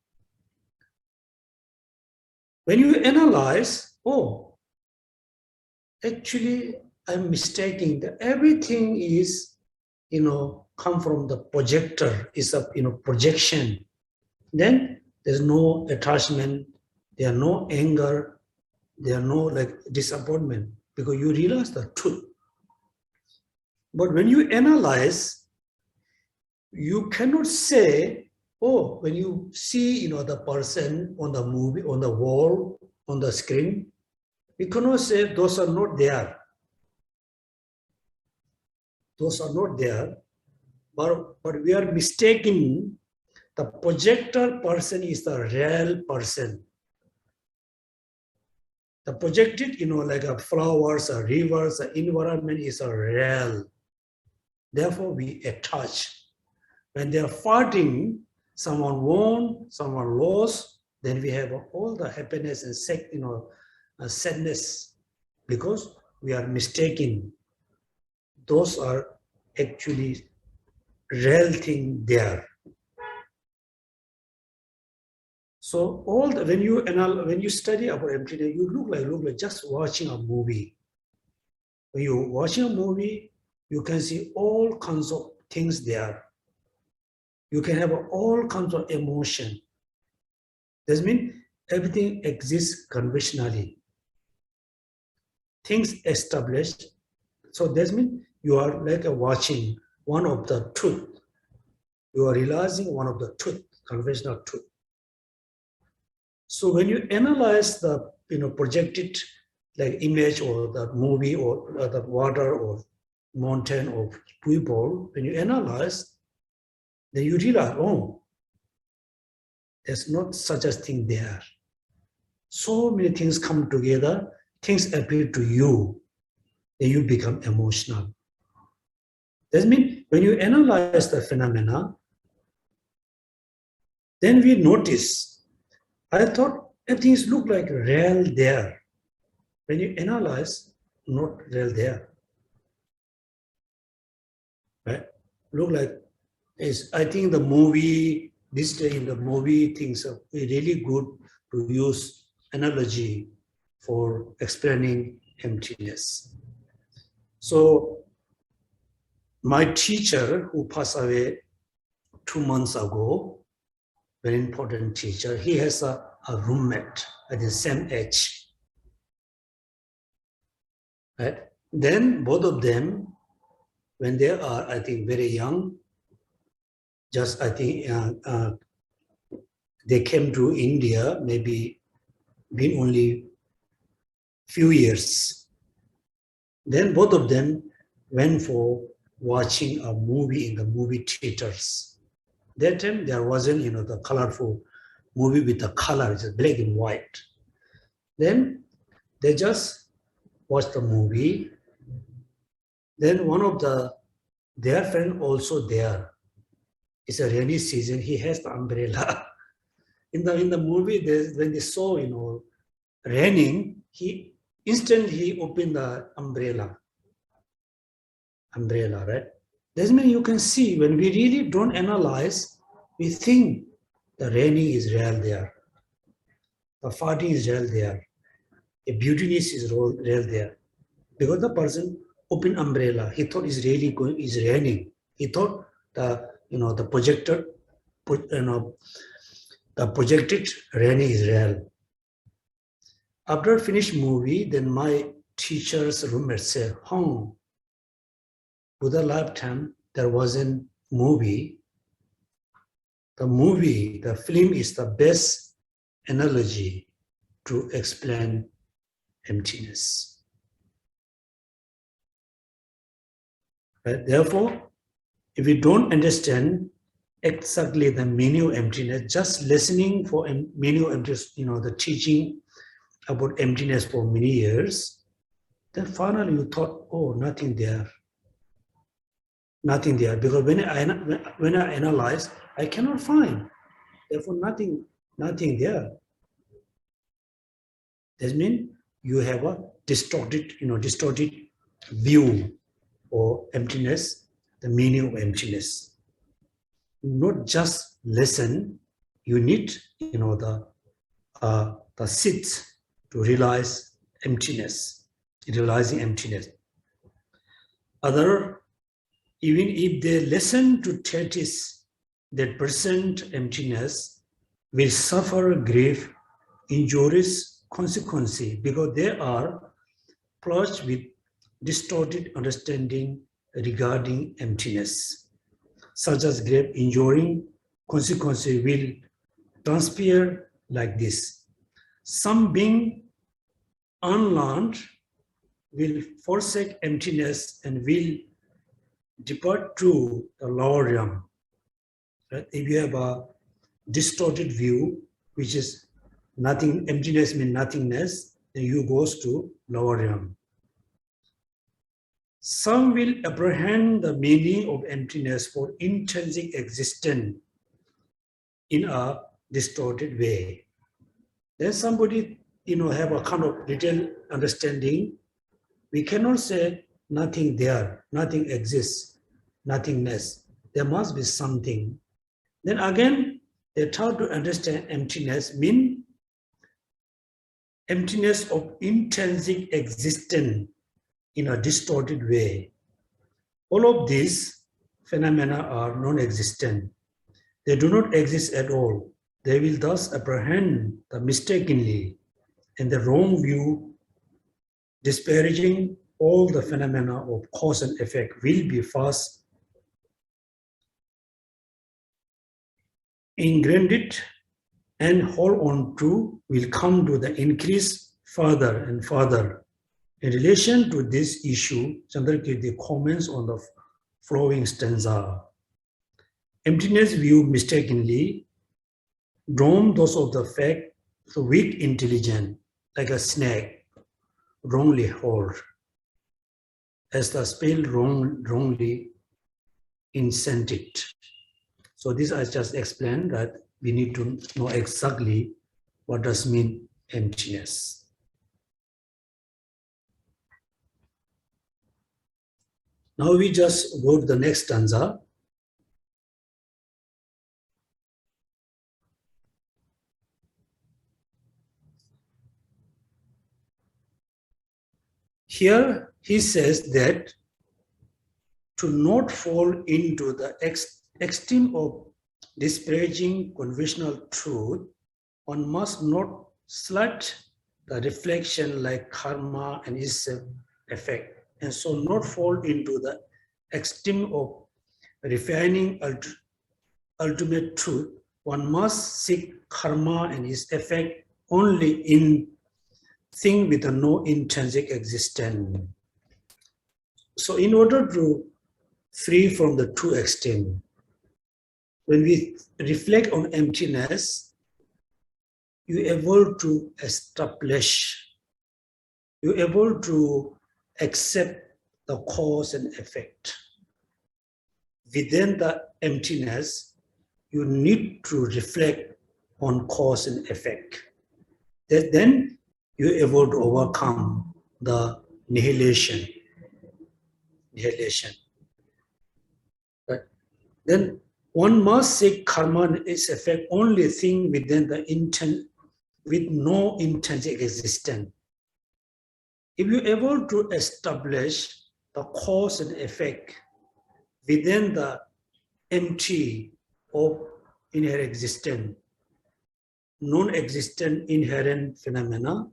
[SPEAKER 1] When you analyze, oh, actually I'm mistaking that everything is, come from the projector, is a projection. Then there's no attachment, there are no anger, there are no like disappointment, because you realize the truth. But when you analyze, you cannot say, oh, when you see the person on the movie, on the wall, on the screen, you cannot say those are not there. Those are not there. But we are mistaking the projector person is the real person. The projected, like a flowers, a rivers, the environment is a real. Therefore, we attach. When they are fighting, someone won, someone lost, then we have all the happiness and sadness, because we are mistaken. Those are actually real thing there. So when you study about emptiness, you look like just watching a movie. When you're watching a movie, you can see all kinds of things there. You can have all kinds of emotion. That means everything exists conventionally. Things established. So that means you are like watching one of the truth. You are realizing one of the truth, conventional truth. So when you analyze the projected like image or the movie or the water or mountain or people, when you analyze, then you realize, oh, there's not such a thing there. So many things come together, things appear to you, then you become emotional. That means when you analyze the phenomena, then we notice, I thought everything look like real there. When you analyze, not real there. Right? Look like, I think the movie, this day in the movie, things are really good to use analogy for explaining emptiness. So my teacher who passed away 2 months ago, very important teacher, he has a roommate at the same age. Right? Then both of them, when they are, I think, very young, just I think they came to India, maybe been only few years. Then both of them went for watching a movie in the movie theaters. That time there wasn't, the colorful movie with the color, just black and white. Then they just watched the movie. Then one of their friend also there. It's a rainy season. He has the umbrella. In the movie, when they saw, raining, he instantly opened the umbrella, right? That means you can see when we really don't analyze, we think the raining is real there, the farting is real there, the beautiness is real there. Because the person open umbrella, he thought is raining. He thought the projector, the projected raining is real. After finished movie, then my teacher's roommate said, Buddha lifetime, there was a movie. The film is the best analogy to explain emptiness. Right? Therefore, if we don't understand exactly the meaning of emptiness, just listening for meaning of emptiness, the teaching about emptiness for many years, then finally you thought, oh, nothing there. Nothing there. Because when I analyze, I cannot find. Therefore, nothing there. That means you have a distorted view or emptiness, the meaning of emptiness. Not just listen, you need the sit to realize emptiness, realizing emptiness. Even if they listen to theorists that present emptiness will suffer grief, injurious consequences because they are plunged with distorted understanding regarding emptiness, such as grave enduring consequences will transpire like this. Some being unlearned will forsake emptiness and will depart to the lower realm. Right? If you have a distorted view, which is nothing, emptiness means nothingness, then you goes to lower realm. Some will apprehend the meaning of emptiness for intrinsic existence in a distorted way. Then somebody, have a kind of little understanding. We cannot say nothing there, nothing exists, nothingness. There must be something. Then again, they try to understand emptiness mean emptiness of intrinsic existence in a distorted way. All of these phenomena are non-existent. They do not exist at all. They will thus apprehend the mistakenly and the wrong view, disparaging all the phenomena of cause and effect will be fast ingrained and hold on to will come to the increase further and further. In relation to this issue, Chandrakirti comments on the following stanza. Emptiness view mistakenly, drawn those of the fact, so weak intelligence, like a snake, wrongly hold, as the spell wrongly incented. So this I just explained that we need to know exactly what does mean emptiness. Now we just go to the next stanza. Here he says that to not fall into the extreme of disparaging conventional truth, one must not slight the reflection like karma and its effect, and so not fall into the extreme of refining ultimate truth. One must seek karma and its effect only in thing with a no intrinsic existence. So in order to free from the two extremes, when we reflect on emptiness, you're able to establish, you're able to accept the cause and effect. Within the emptiness, you need to reflect on cause and effect. Then you're able to overcome the nihilation. then one must say karma is effect only thing within the intent, with no intrinsic existence. If you're able to establish the cause and effect within the empty of inherent existence, non-existent inherent phenomena,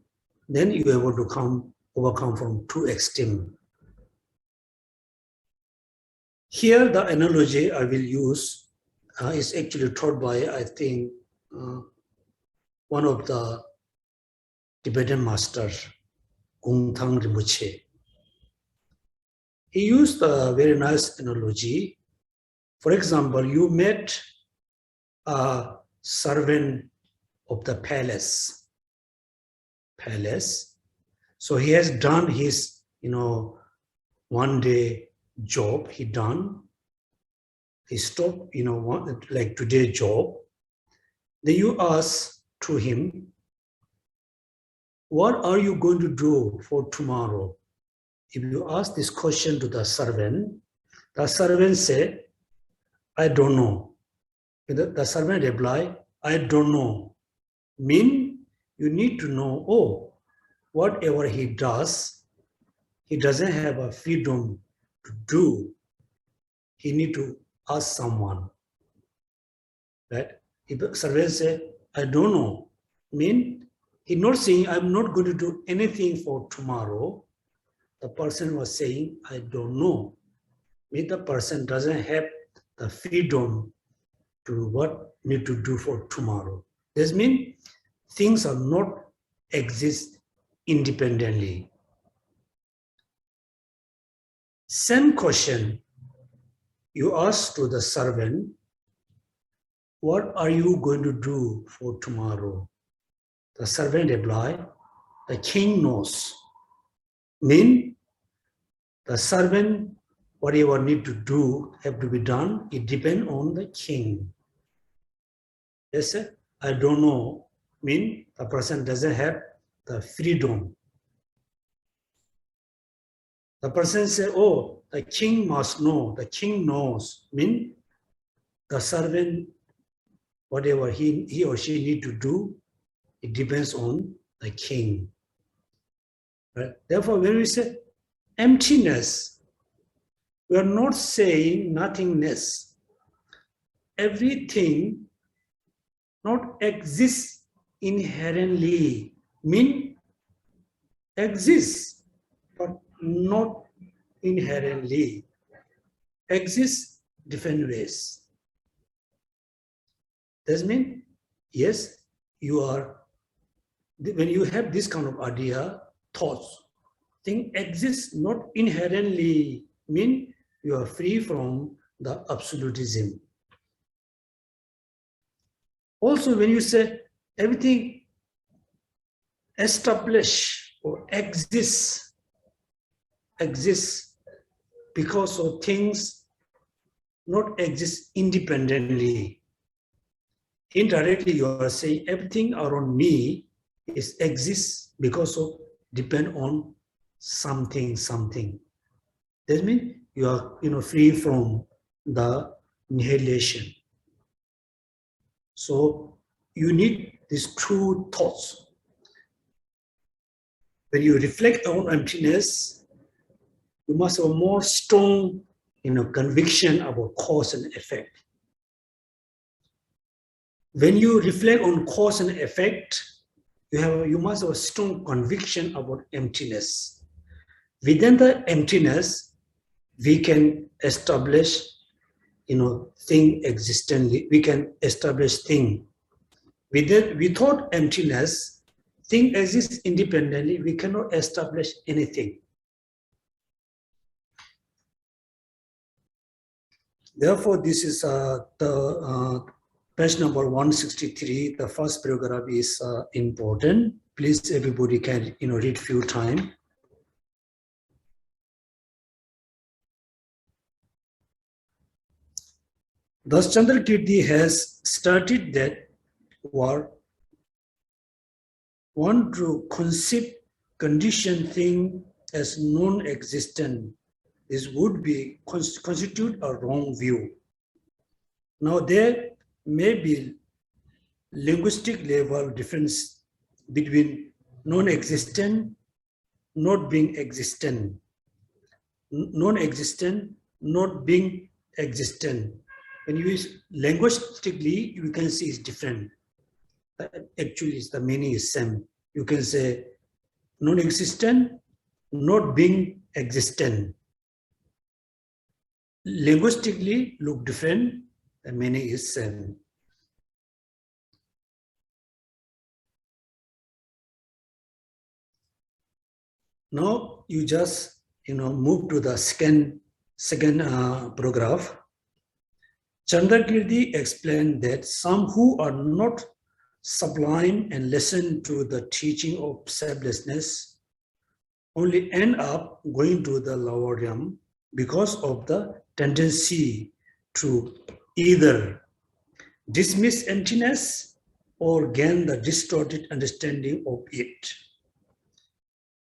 [SPEAKER 1] then you're able to overcome from two extremes. Here, the analogy I will use is actually taught by, I think, one of the Tibetan masters, Gongthang Rinpoche. He used a very nice analogy. For example, you met a servant of the palace. So he has done his, one day job he done. He stopped, like today's job. Then you ask to him, what are you going to do for tomorrow? If you ask this question to the servant said, I don't know. The servant reply, I don't know. Mean you need to know, oh, whatever he does, he doesn't have a freedom to do. He need to ask someone. Right? If the servant say, I don't know, mean he's not saying I'm not going to do anything for tomorrow. The person was saying, I don't know. Mean the person doesn't have the freedom to what need to do for tomorrow. This means things are not exist independently. Same question you ask to the servant, what are you going to do for tomorrow? The servant reply, the king knows. Mean the servant, whatever need to do, have to be done, it depends on the king. Yes, sir? I don't know, mean the person doesn't have the freedom. The person say, oh, the king must know, the king knows, mean the servant, whatever he or she need to do, it depends on the king. Right? Therefore, when we say emptiness, we are not saying nothingness. Everything not exists inherently, mean exists, but not inherently. Exists different ways. Does mean, yes, you are, when you have this kind of idea, thoughts, thing exists not inherently, mean you are free from the absolutism. Also, when you say everything establish or exists because of things not exist independently. Indirectly, you are saying everything around me exists because of depend on something. That means you are free from the annihilation. So you need these true thoughts. When you reflect on emptiness, you must have a more strong conviction about cause and effect. When you reflect on cause and effect, you must have a strong conviction about emptiness. Within the emptiness, we can establish, thing existently. We can establish thing. Without emptiness, thing exists independently. We cannot establish anything. Therefore, this is the page number 163. The first paragraph is important. Please, everybody can read few times. Thus, Chandrakirti has started that war. Want to conceive conditioned thing as non-existent. This would be constitute a wrong view. Now there may be linguistic level difference between non-existent, not being existent, non-existent, not being existent. When you use linguistically, you can see it's different. Actually, the meaning is same. You can say non-existent, not being existent. Linguistically look different, the meaning is same. Now you just move to the second paragraph. Chandrakirti explained that some who are not sublime and listen to the teaching of selflessness only end up going to the lower realm because of the tendency to either dismiss emptiness or gain the distorted understanding of it.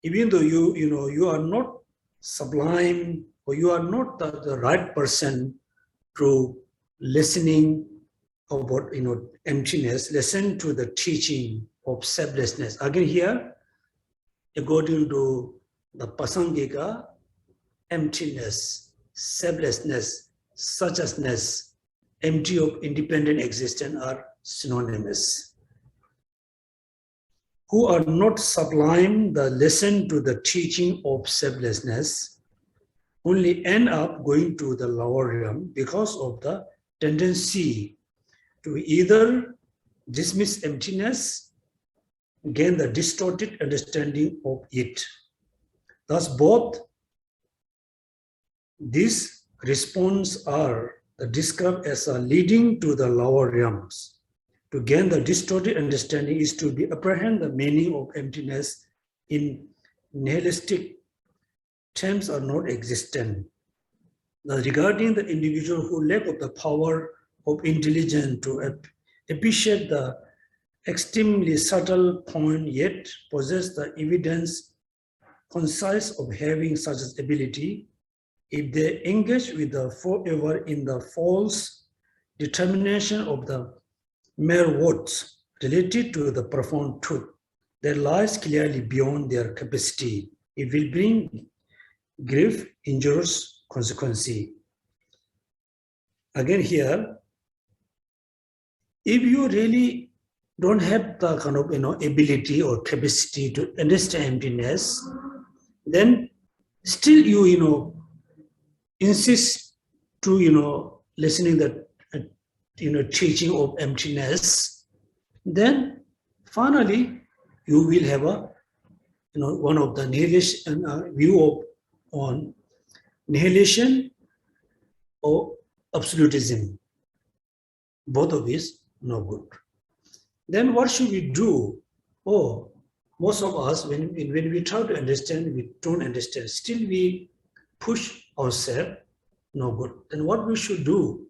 [SPEAKER 1] Even though you are not sublime or you are not the right person to listening about emptiness, listen to the teaching of selflessness. Again here, according to the Pasangika, emptiness, selflessness, suchness, empty of independent existence are synonymous. Who are not sublime, the listen to the teaching of selflessness only end up going to the lower realm because of the tendency to either dismiss emptiness, gain the distorted understanding of it. Thus, both these responses are described as leading to the lower realms. To gain the distorted understanding is to apprehend the meaning of emptiness in nihilistic terms are not existent. Now, regarding the individual who lack of the power of intelligence to appreciate the extremely subtle point, yet possess the evidence concise of having such an ability, if they engage with the forever in the false determination of the mere words related to the profound truth that lies clearly beyond their capacity, it will bring grave, injurious consequence. Again here, if you really don't have the kind of ability or capacity to understand emptiness, then still you insist to listening the teaching of emptiness, then finally you will have a one of the nihilation view of on nihilation or absolutism. Both of these no good. Then what should we do? Oh, most of us when we try to understand, we don't understand. Still we push ourselves, no good. Then what we should do?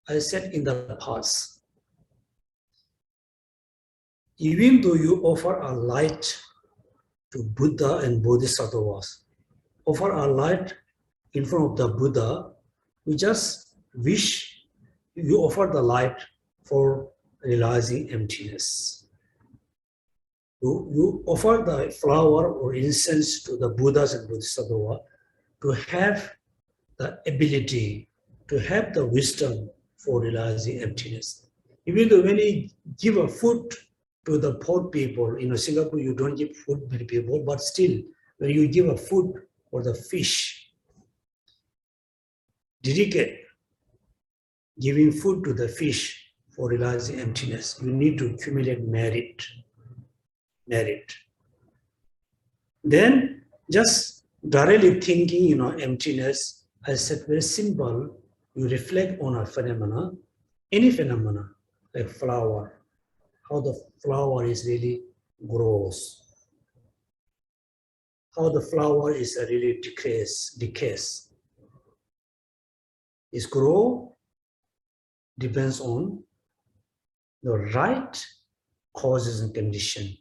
[SPEAKER 1] I said in the past, even though you offer a light to Buddha and Bodhisattvas, offer a light in front of the Buddha, we just wish you offer the light for realizing emptiness. You offer the flower or incense to the Buddhas and Bodhisattvas to have the ability, to have the wisdom for realizing emptiness. Even though when you give a food to the poor people, in Singapore you don't give food to many people, but still when you give a food or the fish, dedicate giving food to the fish for realizing emptiness, you need to accumulate merit. Then just directly thinking, emptiness, I said very simple, you reflect on a phenomena, any phenomena, like flower, how the flower is really grows, how the flower is really decays. Its grow depends on the right causes and condition.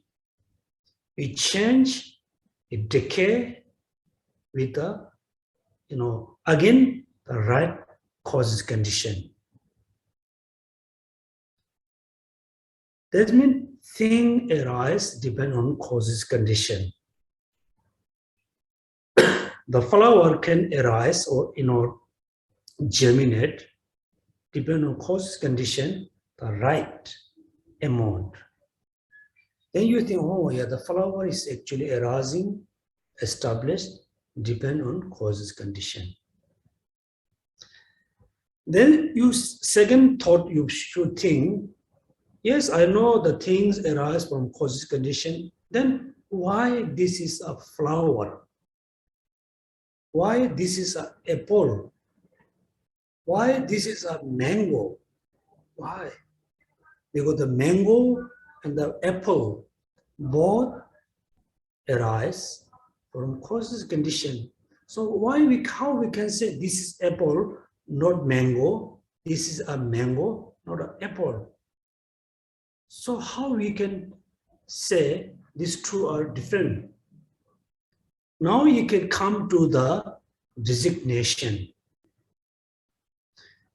[SPEAKER 1] It change, it decay with the, again, the right causes condition. That means thing arise depend on causes condition. The flower can arise or germinate depend on causes condition, the right amount. Then you think, oh yeah, the flower is actually arising, established, depend on causes condition. Then you second thought you should think, yes, I know the things arise from causes condition. Then why this is a flower? Why this is an apple? Why this is a mango? Why? Because the mango and the apple both arise from causes condition. So how we can say this is apple, not mango? This is a mango, not an apple. So how we can say these two are different? Now you can come to the designation.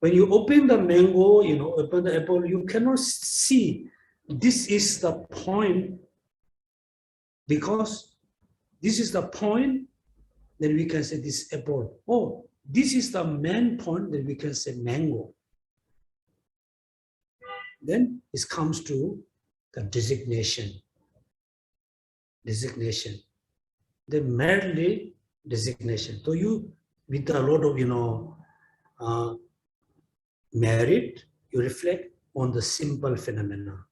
[SPEAKER 1] When you open the mango, open the apple, you cannot see this is the point, because this is the point, then we can say this apple. Oh, this is the main point, then we can say mango. Then it comes to the designation. Designation. The merely designation. So you, with a lot of, merit, you reflect on the simple phenomena.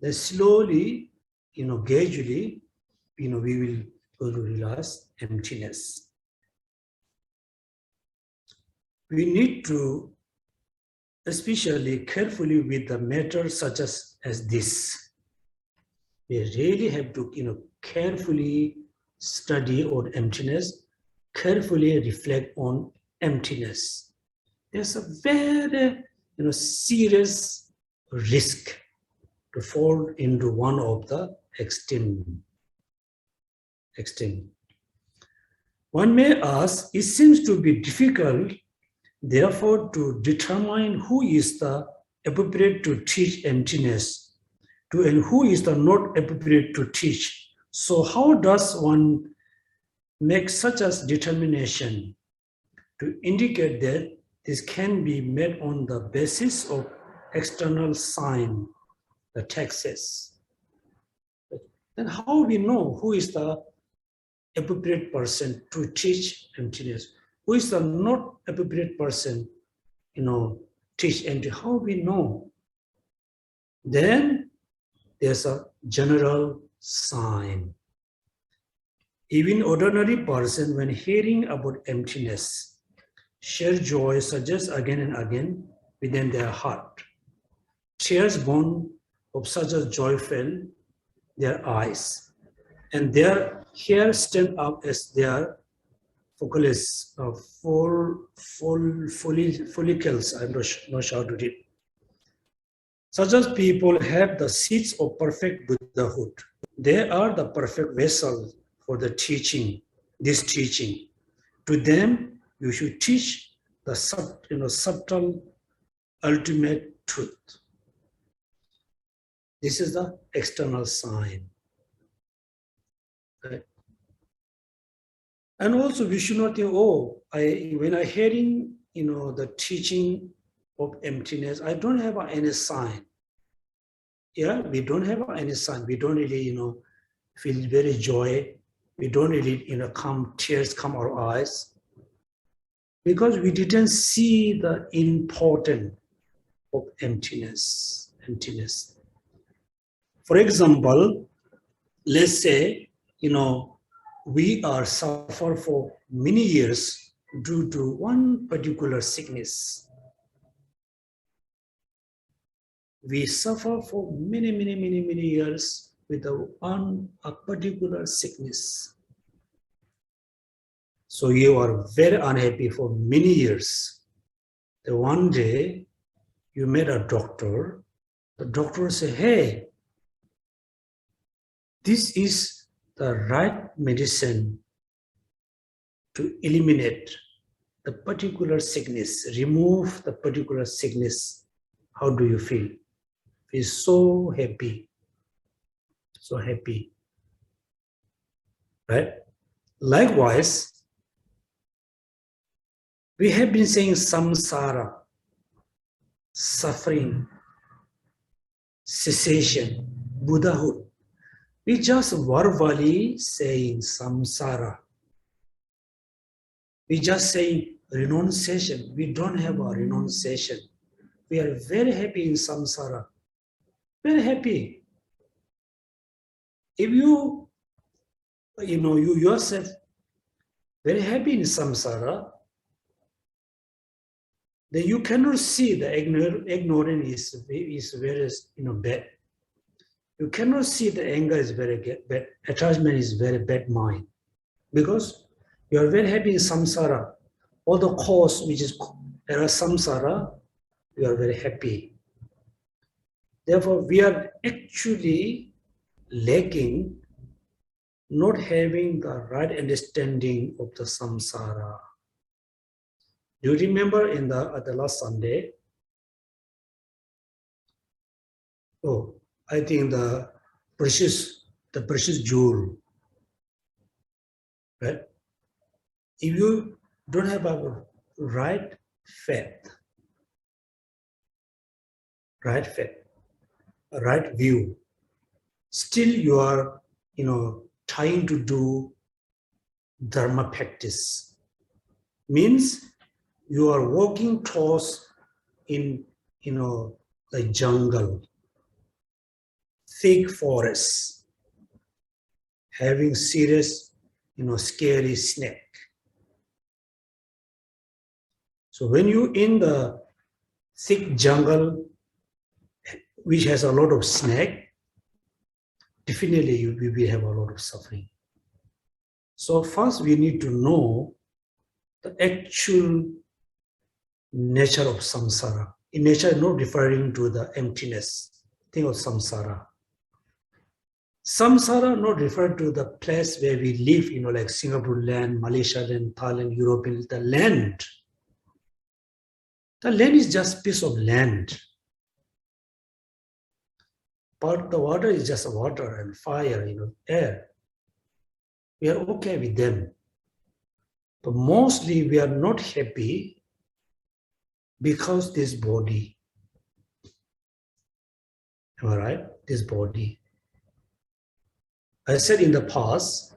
[SPEAKER 1] Then slowly, gradually, we will go to realize emptiness. We need to, especially carefully with the matter such as this. We really have to, carefully study on emptiness, carefully reflect on emptiness. There's a very, serious risk to fall into one of the extreme. One may ask, it seems to be difficult, therefore, to determine who is the appropriate to teach emptiness, and who is the not appropriate to teach. So how does one make such a determination to indicate that this can be made on the basis of external sign, the texts? Then how we know who is the appropriate person to teach emptiness? Who is the not appropriate person, teach emptiness? How we know? Then there's a general sign. Even ordinary person, when hearing about emptiness, share joy suggests again and again within their heart. Tears born of such a joy fill their eyes, and their hair stand up as their follicles, follicles. I'm not sure how to read. Such as people have the seeds of perfect Buddhahood. They are the perfect vessel for the teaching, this teaching. To them, you should teach the subtle, ultimate truth. This is the external sign. Right? And also, we should not think, when I hearing, the teaching of emptiness, I don't have any sign. Yeah, we don't have any sign. We don't really, feel very joy. We don't really, tears come our eyes, because we didn't see the importance of emptiness. For example, let's say, we are suffer for many years due to one particular sickness. We suffer for many years with a particular sickness. So you are very unhappy for many years. Then one day you met a doctor. The doctor said, hey, this is the right medicine to eliminate the particular sickness, remove the particular sickness. How do you feel? We're so happy. So happy. Right? Likewise, we have been saying samsara, suffering, cessation, Buddhahood. We just verbally saying samsara. We just saying renunciation. We don't have a renunciation. We are very happy in samsara. Very happy. If you yourself very happy in samsara, then you cannot see the ignorance is very bad. You cannot see the anger is very bad, attachment is very bad mind. Because you are very happy in samsara. All the cause which is samsara, you are very happy. Therefore, we are actually lacking, not having the right understanding of the samsara. Do you remember in the last Sunday? Oh, I think the precious jewel, right? If you don't have a right faith, a right view, still you are, trying to do dharma practice. Means you are walking towards in, the jungle, thick forest, having serious, scary snake. So when you in the thick jungle, which has a lot of snake, definitely you will have a lot of suffering. So first we need to know the actual nature of samsara. In nature, not referring to the emptiness, thing of samsara. Samsara not referred to the place where we live, like Singapore land, Malaysia land, Thailand, European, the land. The land is just piece of land. But the water is just water and fire, air. We are okay with them. But mostly we are not happy because this body. Am I right? This body. I said in the past,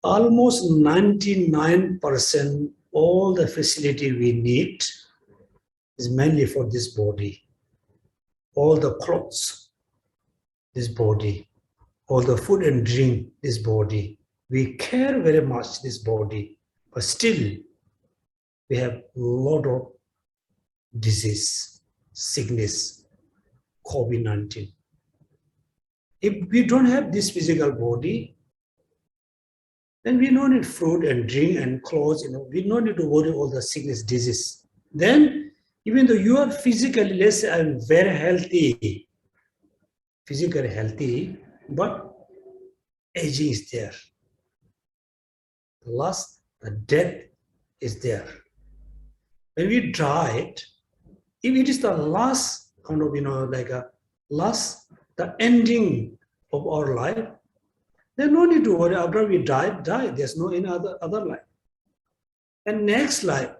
[SPEAKER 1] almost 99% all the facility we need is mainly for this body. All the clothes, this body. All the food and drink, this body. We care very much this body, but still we have a lot of disease, sickness, COVID-19. If we don't have this physical body, then we don't need food and drink and clothes. We don't need to worry all the sickness, disease. Then, even though you are physically, let's say I'm very healthy, physically healthy, but aging is there. The death is there. When we died, if it is the last kind of, the ending of our life, there's no need to worry. After we die. There's no any other life. And next life,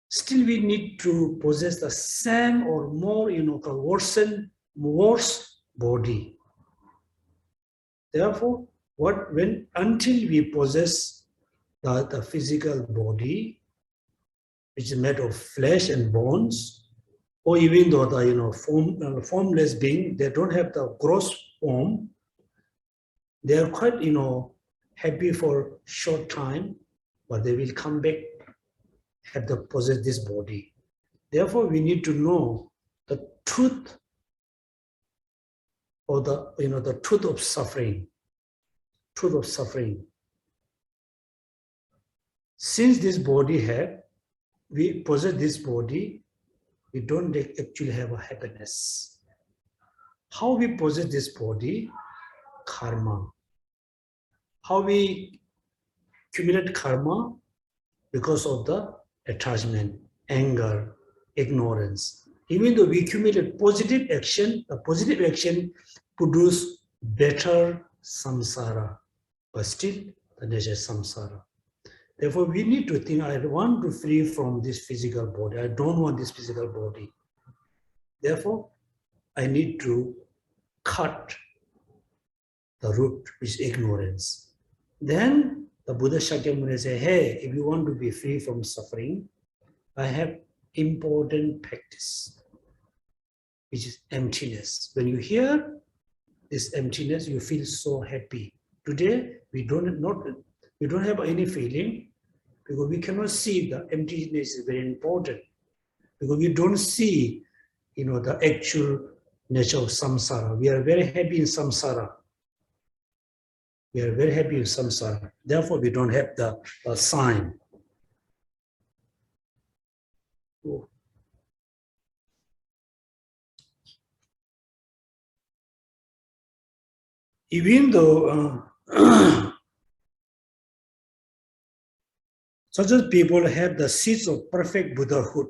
[SPEAKER 1] still we need to possess the same or more, worse body. Therefore, until we possess the physical body, which is made of flesh and bones, or even though the formless being, they don't have the gross form, they are quite happy for short time, but they will come back, have to possess this body. Therefore, we need to know the truth, or the truth of suffering. Truth of suffering. Since this body we possess this body, we don't actually have a happiness. How we possess this body? Karma. How we accumulate karma? Because of the attachment, anger, ignorance. Even though we accumulate positive action, the positive action produce better samsara, but still the nature is samsara. Therefore, we need to think, I want to free from this physical body. I don't want this physical body. Therefore, I need to cut the root, which is ignorance. Then the Buddha Shakyamuni say, hey, if you want to be free from suffering, I have important practice, which is emptiness. When you hear this emptiness, you feel so happy. Today, we don't have any feeling because we cannot see the emptiness is very important because we don't see, the actual nature of samsara. We are very happy in samsara. We are very happy in samsara. Therefore, we don't have the sign. Even though such as people have the seeds of perfect Buddhahood,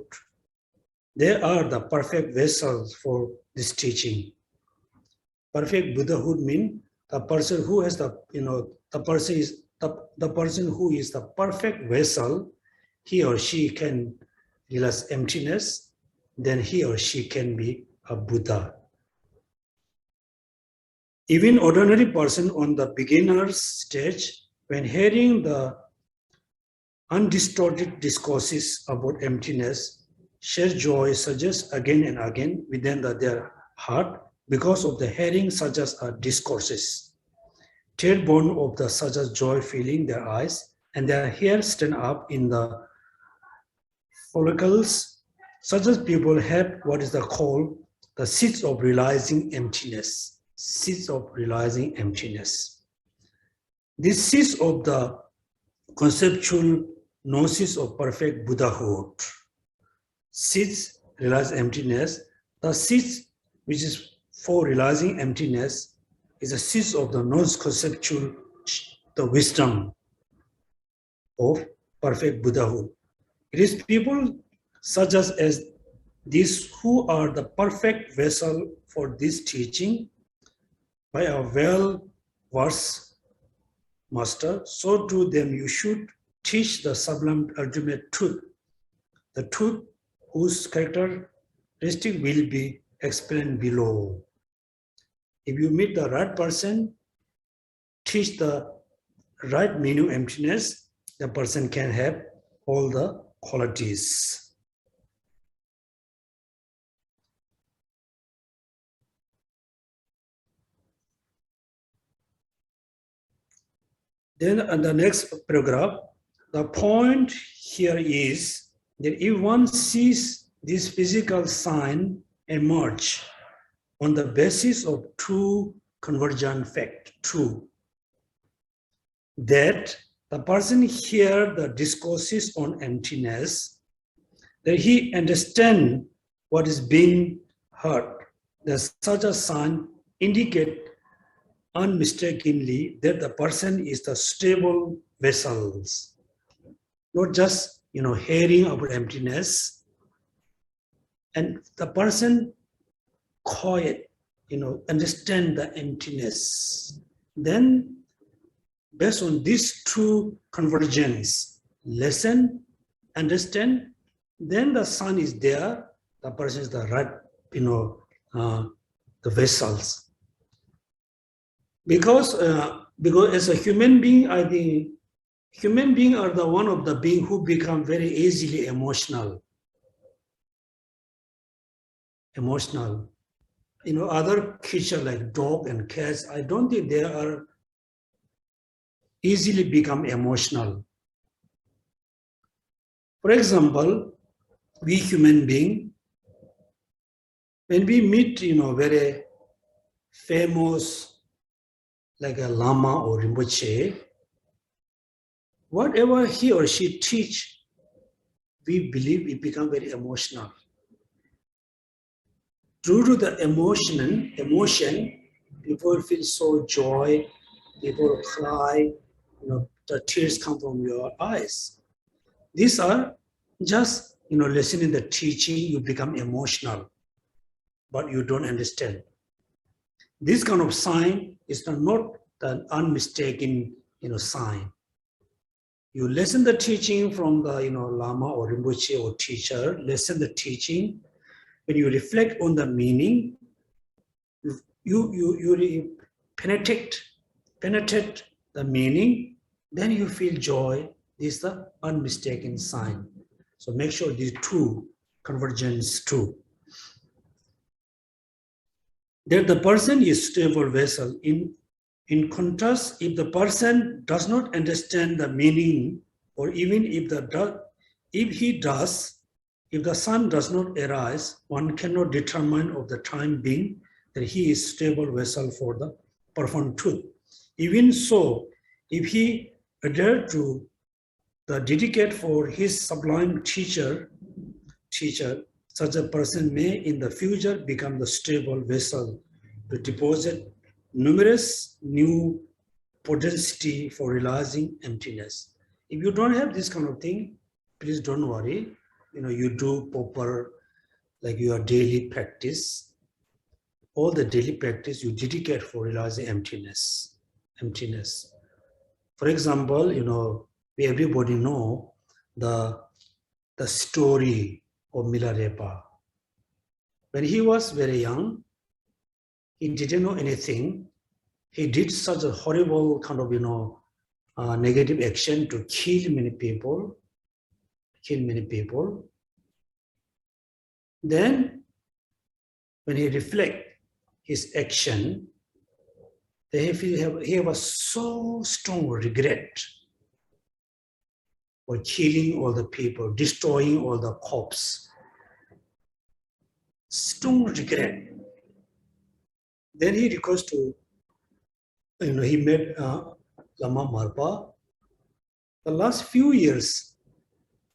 [SPEAKER 1] they are the perfect vessels for this teaching. Perfect Buddhahood means the person who has the person who is the perfect vessel. He or she can realize emptiness, then he or she can be a Buddha. Even ordinary person on the beginner's stage, when hearing the undistorted discourses about emptiness, share joy suggests again and again within their heart because of the hearing such as discourses. Tear-born of the such as joy filling their eyes, and their hair stand up in the follicles. Such as people have what is called the seeds of realizing emptiness. Seeds of realizing emptiness. These seeds of the conceptual gnosis of perfect Buddhahood. Seeds realize emptiness. The seeds which is for realizing emptiness is a seeds of the non-conceptual, the wisdom of perfect Buddhahood. It is people such as these who are the perfect vessel for this teaching by a well-versed master. So to them you should teach the sublime ultimate truth, the truth whose characteristic will be explained below. If you meet the right person, teach the right meaning of emptiness, the person can have all the qualities. Then in the next paragraph, the point here is that if one sees this physical sign emerge on the basis of true convergent fact, true, that the person hear the discourses on emptiness, that he understand what is being heard, that such a sign indicate unmistakably that the person is the stable vessels, not just hearing about emptiness, and the person quiet, understand the emptiness. Then, based on this true convergence, listen, understand, then the sun is there, the person is the right, the vessels. Because as a human being, I think human beings are the one of the beings who become very easily emotional. Other creatures like dog and cats, I don't think they are easily become emotional. For example, we human beings, when we meet, very famous like a Lama or Rinpoche, whatever he or she teach, we believe we become very emotional. Due to the emotion, people feel so joy, people cry, the tears come from your eyes. These are just listening the teaching, you become emotional, but you don't understand. This kind of sign is not the unmistaken, sign. You listen the teaching from the, Lama or Rinpoche or teacher, listen the teaching. When you reflect on the meaning, you penetrate the meaning, then you feel joy. This is the unmistaken sign. So make sure these two convergence true. That the person is stable vessel. In contrast, if the person does not understand the meaning, or even if the sun does not arise, one cannot determine of the time being that he is stable vessel for the profound truth. Even so, if he adhere to the dedicate for his sublime teacher, such a person may in the future become the stable vessel to deposit numerous new potency for realizing emptiness. If you don't have this kind of thing, please don't worry. You do proper, like your daily practice, all the daily practice you dedicate for realizing emptiness. For example, we everybody know the story of Milarepa. When he was very young, he didn't know anything. He did such a horrible kind of, negative action to kill many people. Then, when he reflects his action, he have a so strong regret for killing all the people, destroying all the corpses. Strong regret. Then he requests to, he met Lama Marpa. The last few years,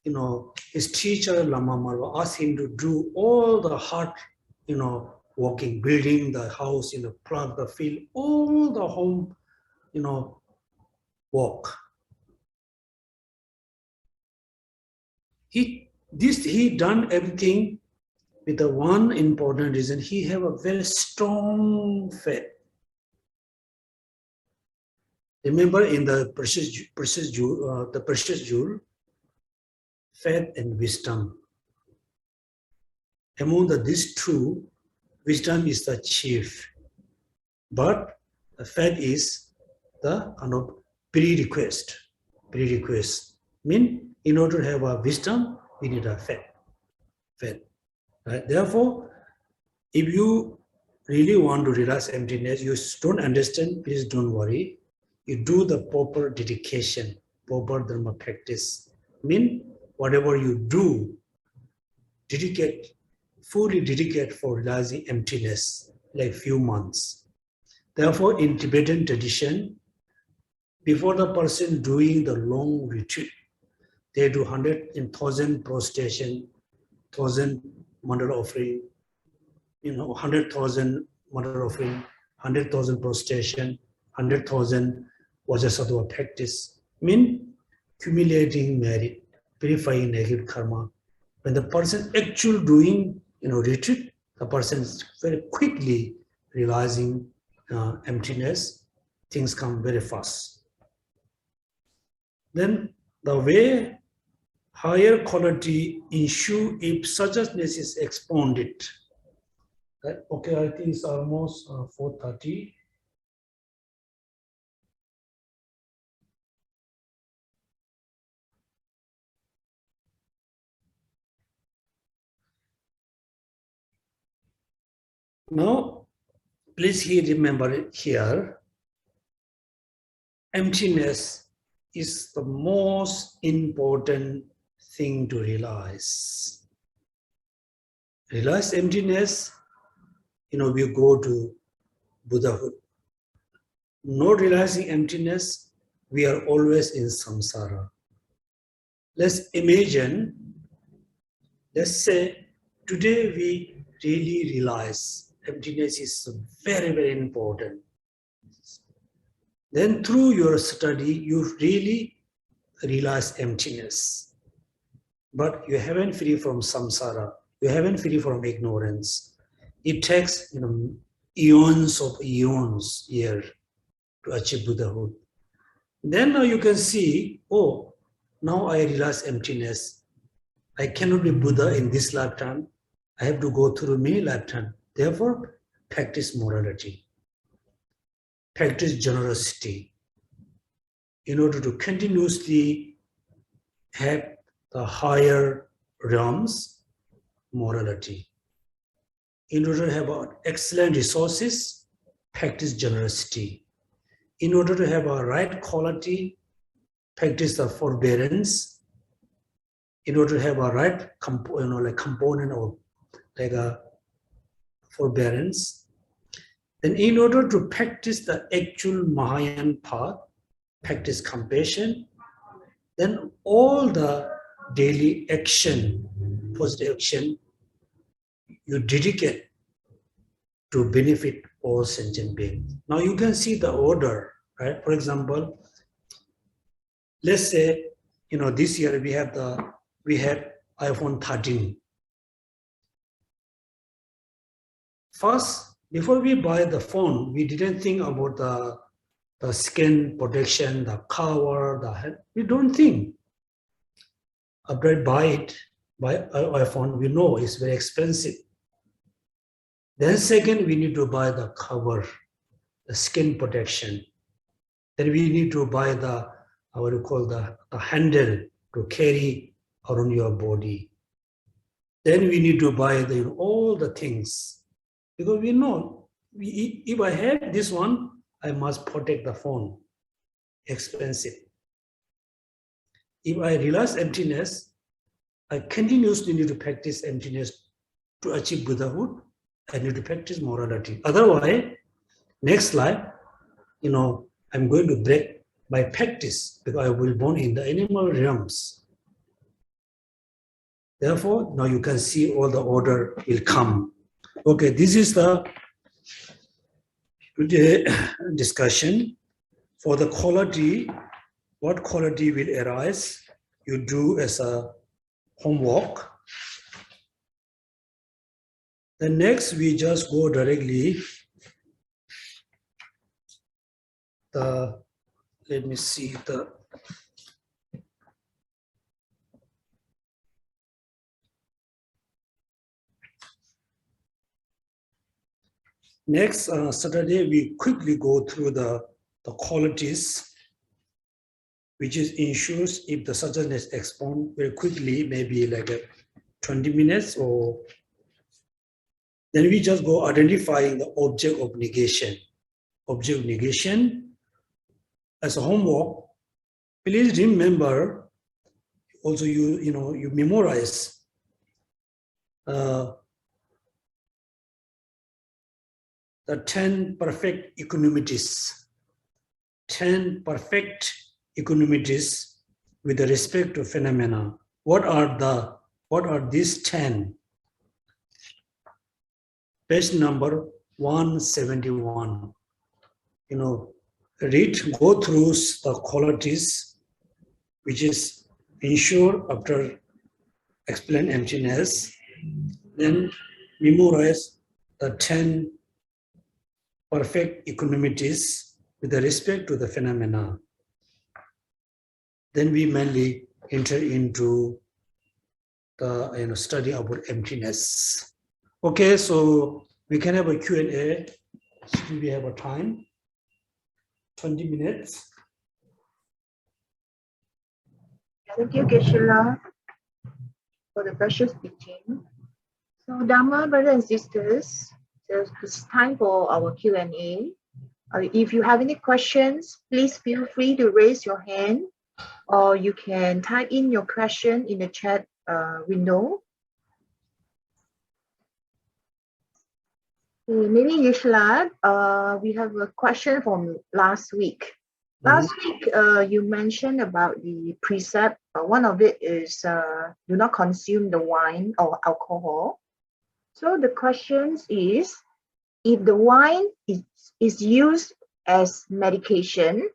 [SPEAKER 1] his teacher Lama Marpa asked him to do all the hard, working, building the house, plant the field, all the home, work. He done everything with the one important reason. He have a very strong faith. Remember in the precious jewel, faith and wisdom. Among these two, wisdom is the chief, but the faith is the kind of prerequisite. Mean in order to have a wisdom, we need a faith. Right? Therefore, if you really want to realize emptiness, you don't understand, please don't worry. You do the proper dedication, proper dharma practice. Mean whatever you do, fully dedicate for realizing emptiness, like few months. Therefore, in Tibetan tradition, before the person doing the long retreat, they do 100,000 prostration, 1,000 mandala offering, 100,000 mandala offering, 100,000 prostration, 100,000 Vajrasattva practice. Mean accumulating merit, purifying negative karma. When the person actually doing, retreat, the person is very quickly realizing emptiness. Things come very fast. Then the way higher quality issue if suchness is expounded. Right? Okay, I think it's almost 4:30. Now, please remember it here. Emptiness is the most important thing to realize. Realize emptiness, we go to Buddhahood. Not realizing emptiness, we are always in samsara. Let's imagine, let's say today we really realize emptiness is very, very important. Then through your study, you really realize emptiness. but you haven't free from samsara. You haven't free from ignorance. It takes eons of eons here to achieve Buddhahood. Then now you can see, oh, now I realize emptiness. I cannot be Buddha in this lifetime. I have to go through many lifetimes. Therefore, practice morality. Practice generosity in order to continuously have the higher realms, morality. In order to have excellent resources, practice generosity. In order to have a right quality, practice the forbearance. In order to have a right component of like a forbearance, then in order to practice the actual Mahayana path, practice compassion, then all the daily action, positive action, you dedicate to benefit all sentient beings. Now you can see the order, right? For example, let's say, this year we had iPhone 13. First, before we buy the phone, we didn't think about the skin protection, the cover, we don't think. After I buy iPhone, we know it's very expensive. Then second, we need to buy the cover, the skin protection. Then we need to buy the handle to carry around your body. Then we need to buy all the things. Because we know, if I have this one, I must protect the phone. Expensive. If I realize emptiness, I continuously need to practice emptiness to achieve Buddhahood. I need to practice morality. Otherwise, next life, I'm going to break my practice because I will be born in the animal realms. Therefore, now you can see all the order will come. Okay, this is the discussion. For the quality, what quality will arise, you do as a homework. Then next, we just go directly. Let me see the. Next Saturday, we quickly go through the qualities, which ensures if the suggestion is expounded very quickly, maybe like 20 minutes, or then we just go identifying the object of negation. Object of negation as a homework. Please remember, also you memorize the 10 perfect equanimities. 10 perfect equanimities with respect to phenomena. What are these 10? Page number 171. Go through the qualities which is ensure after explain emptiness, then memorize the 10 perfect equanimities with respect to the phenomena. Then we mainly enter into the study about emptiness. Okay, so we can have a Q&A. Still we have a time, 20 minutes.
[SPEAKER 2] Thank you, Geshe, for the precious teaching. So, Dharma, brothers and sisters, so it's time for our Q&A. If you have any questions, please feel free to raise your hand, or you can type in your question in the chat window. Maybe Geshe, we have a question from last week. Last week, you mentioned about the precept. One of it is do not consume the wine or alcohol. So the question is, if the wine is used as medication,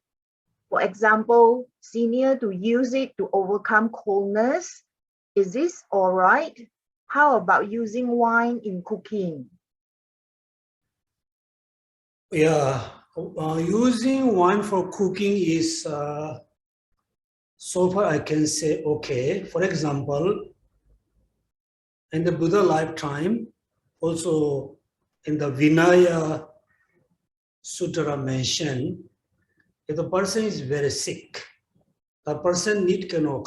[SPEAKER 2] for example, senior to use it to overcome coldness, Is this all right? How about using wine in cooking?
[SPEAKER 1] Yeah, using wine for cooking is, so far I can say, okay. For example, in the Buddha lifetime, also in the Vinaya Sutra mentioned, if the person is very sick, the person need kind of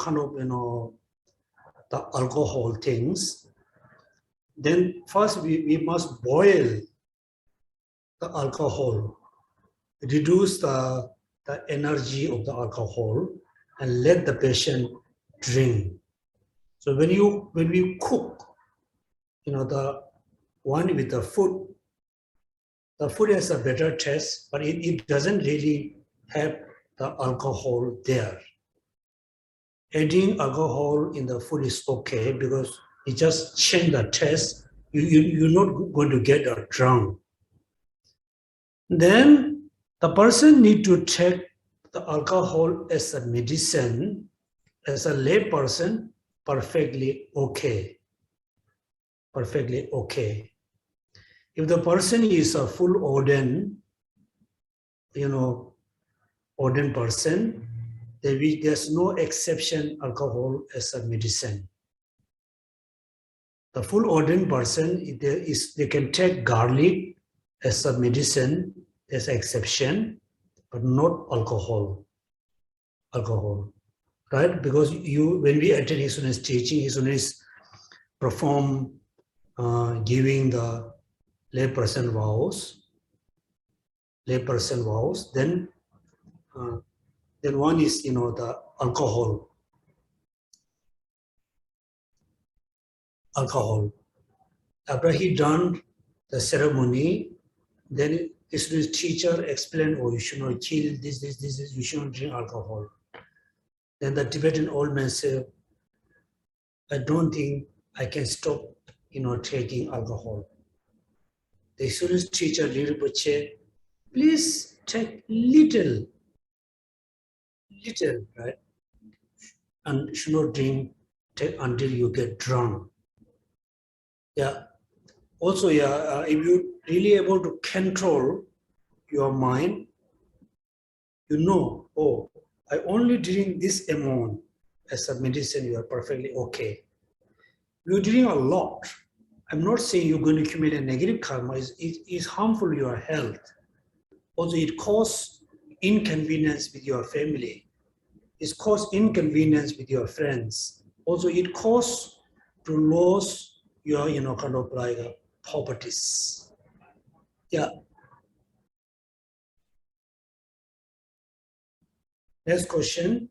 [SPEAKER 1] the alcohol things. Then first we must boil the alcohol, reduce the energy of the alcohol, and let the patient drink. So when we cook, the one with the food has a better taste, but it doesn't really have the alcohol there. Adding alcohol in the food is okay because it just change the taste. You're not going to get drunk. Then the person need to take the alcohol as a medicine, as a lay person, perfectly okay. Perfectly okay. If the person is a full ordained, ordained person, there's no exception alcohol as a medicine. The full ordained person, they can take garlic as a medicine, as an exception, but not alcohol. Alcohol, right? Because when we attend His Holiness teaching, His Holiness perform giving the layperson vows, then one is, the alcohol. After he done the ceremony, then his teacher explained, oh, you should not kill this, you should not drink alcohol. Then the Tibetan old man said, I don't think I can stop, taking alcohol. The student's teacher, Rinpoche, please take little, right? And should not drink until you get drunk. Yeah. Also, if you're really able to control your mind, oh, I only drink this amount as a medicine, you are perfectly okay. You're drinking a lot. I'm not saying you're going to accumulate negative karma. It is harmful to your health. Also, it causes inconvenience with your family. It causes inconvenience with your friends. Also, it causes to lose your, kind of like properties. Yeah. Next question.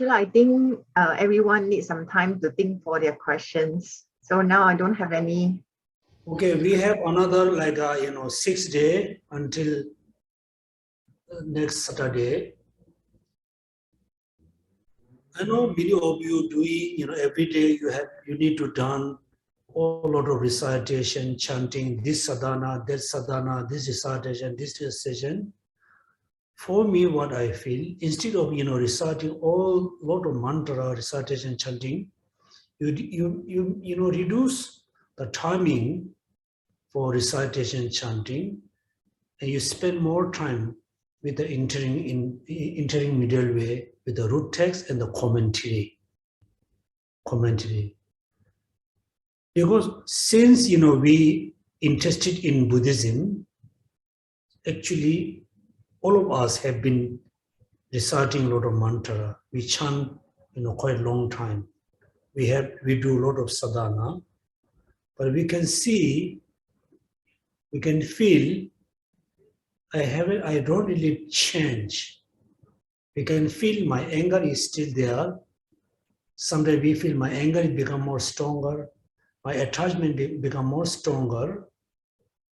[SPEAKER 2] I think everyone needs some time to think for their questions. So now I don't have any.
[SPEAKER 1] Okay, we have another 6 days until next Saturday. I know many of you doing, every day you need to done a lot of recitation, chanting, this sadhana, this recitation, this recitation. For me, what I feel, instead of, reciting lot of mantra, recitation, chanting, you reduce the timing for recitation, chanting, and you spend more time with the entering middle way with the root text and the commentary. Because since we interested in Buddhism, actually all of us have been reciting a lot of mantra. We chant quite a long time. We do a lot of sadhana, but we can feel I don't really change. We can feel my anger is still there. Sometimes we feel my anger has become more stronger. My attachment become more stronger,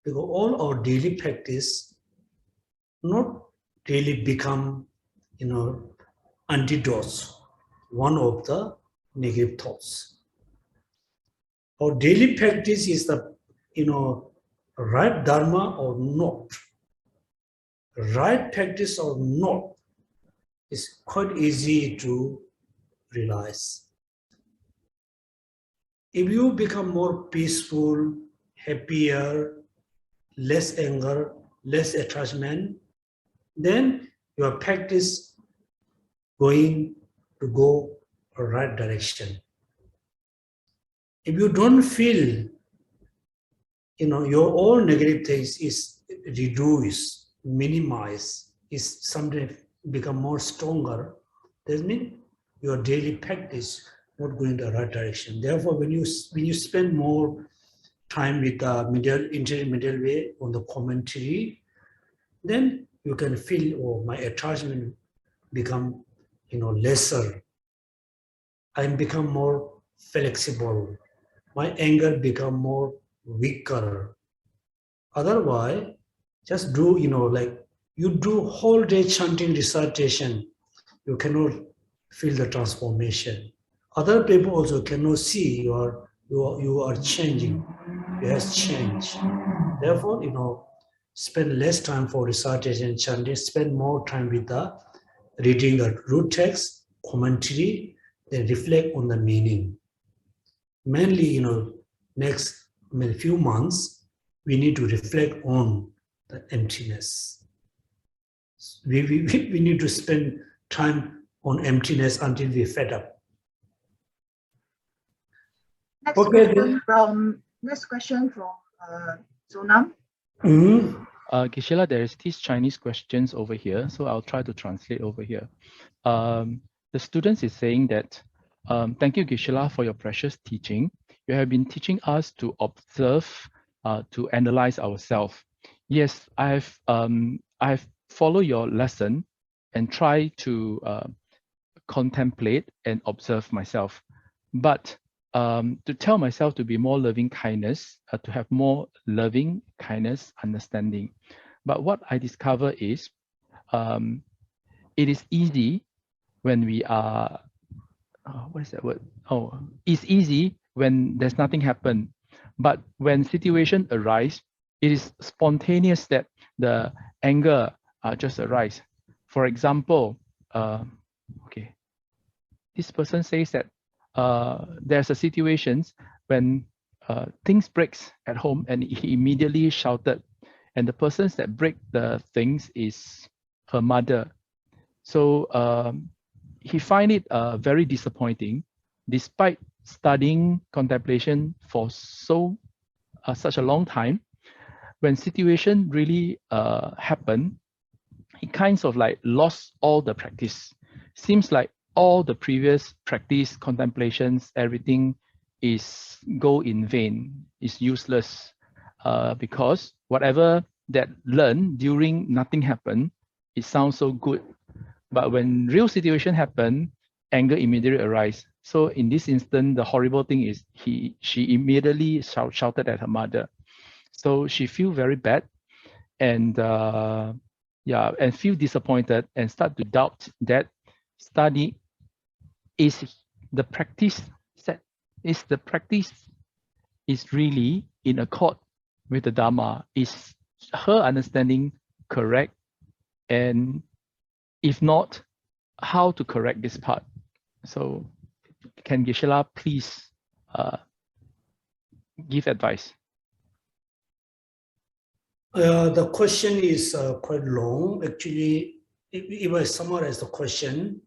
[SPEAKER 1] because all our daily practice not really become, antidotes, one of the negative thoughts. Our daily practice is the, right dharma or not, right practice or not. It's quite easy to realize. If you become more peaceful, happier, less anger, less attachment, then your practice going to go a right direction. If you don't feel, your own negative things is reduced, minimized, is sometimes become more stronger, that means your daily practice not going the right direction. Therefore, when you spend more time with the intermediate way on the commentary, then you can feel, oh, my attachment become lesser. I become more flexible. My anger become more weaker. Otherwise, just do, like you do whole day chanting recitation, you cannot feel the transformation. Other people also cannot see you are changing. You has changed. Therefore, spend less time for recitation, chanting, spend more time with the reading the root text, commentary, then reflect on the meaning. Mainly, next few months, we need to reflect on the emptiness. We need to spend time on emptiness until we're fed up.
[SPEAKER 2] Next question from Sonam.
[SPEAKER 3] Geshe, there is these Chinese questions over here, so I'll try to translate over here. The students is saying that, thank you, Geshe, for your precious teaching. You have been teaching us to observe, to analyze ourselves. Yes, I have followed your lesson and try to contemplate and observe myself. But to tell myself to be more loving kindness, to have more loving kindness, understanding. But what I discover is, it is easy when we are, what is that word? Oh, it's easy when there's nothing happen. But when situation arise, it is spontaneous that the anger just arise. For example, okay, this person says that there's a situations when things breaks at home and he immediately shouted, and the persons that break the things is her mother. So he find it very disappointing, despite studying contemplation for such a long time. When situation really happen, he kind of like lost all the practice. Seems like all the previous practice, contemplations, everything is go in vain, is useless, because whatever that learned during nothing happened, it sounds so good. But when real situation happen, anger immediately arise. So in this instance, the horrible thing is she immediately shouted at her mother. So she feel very bad, and and feel disappointed and start to doubt that study is the practice is really in accord with the Dharma. Is her understanding correct? And if not, how to correct this part? So can Geshe please give advice?
[SPEAKER 1] The question is quite long. Actually, if I summarize the question,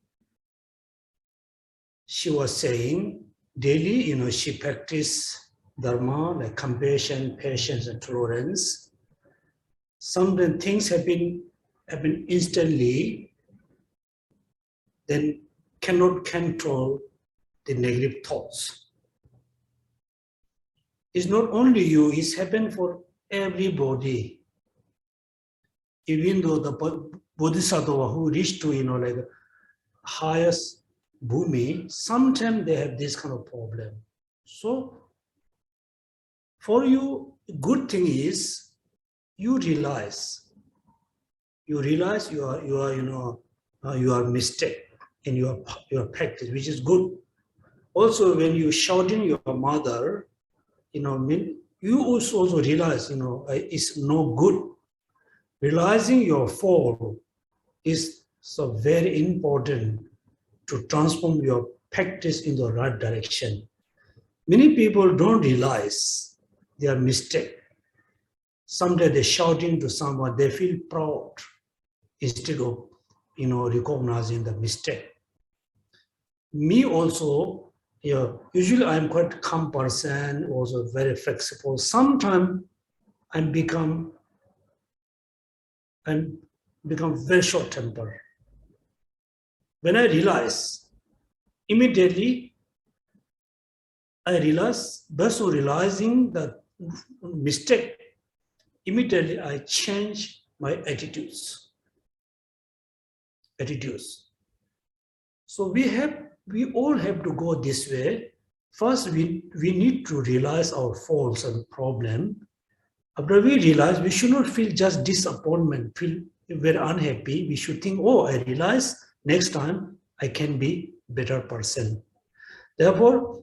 [SPEAKER 1] she was saying daily, she practiced Dharma, like compassion, patience, and tolerance. Sometimes things happen instantly, then cannot control the negative thoughts. It's not only you, it's happened for everybody. Even though the Bodhisattva who reached to, like highest bhumi, sometimes they have this kind of problem. So for you, good thing is you realize you are mistake in your practice, which is good. Also, when you shouting your mother, you also realize, it's no good. Realizing your fault is So very important to transform your practice in the right direction. Many people don't realize their mistake. Someday they're shouting to someone, they feel proud instead of recognizing the mistake. Me also, usually I'm quite calm person, also very flexible. Sometimes I become very short tempered. When I realize, immediately I realize, based on realizing the mistake, immediately I change my attitudes. So we all have to go this way. First, we need to realize our faults and problem. After we realize, we should not feel just disappointment, feel very unhappy. We should think, oh, I realize next time I can be better person. Therefore,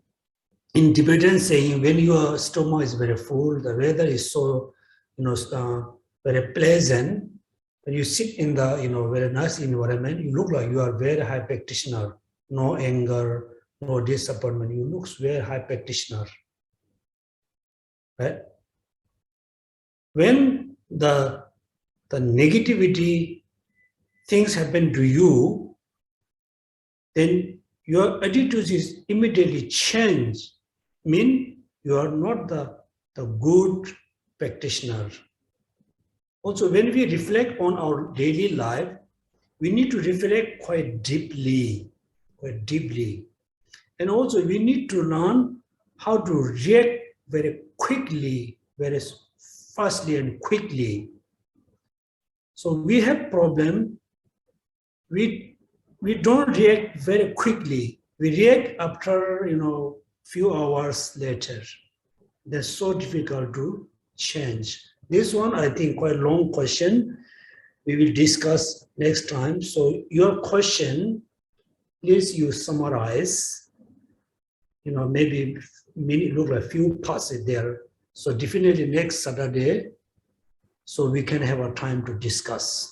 [SPEAKER 1] in Tibetan saying, when your stomach is very full, the weather is so, very pleasant, when you sit in the, very nice environment, you look like you are very high practitioner. No anger, no disappointment. You look very high practitioner, right? When the negativity things happen to you, then your attitude is immediately changed. Mean you are not the good practitioner. Also, when we reflect on our daily life, we need to reflect quite deeply. And also we need to learn how to react very quickly, very fastly and quickly. So we have problem. We don't react very quickly. We react after few hours later. That's so difficult to change. This one, I think, quite long question. We will discuss next time. So your question, please you summarize. Maybe look like few parts there. So definitely next Saturday, so we can have a time to discuss.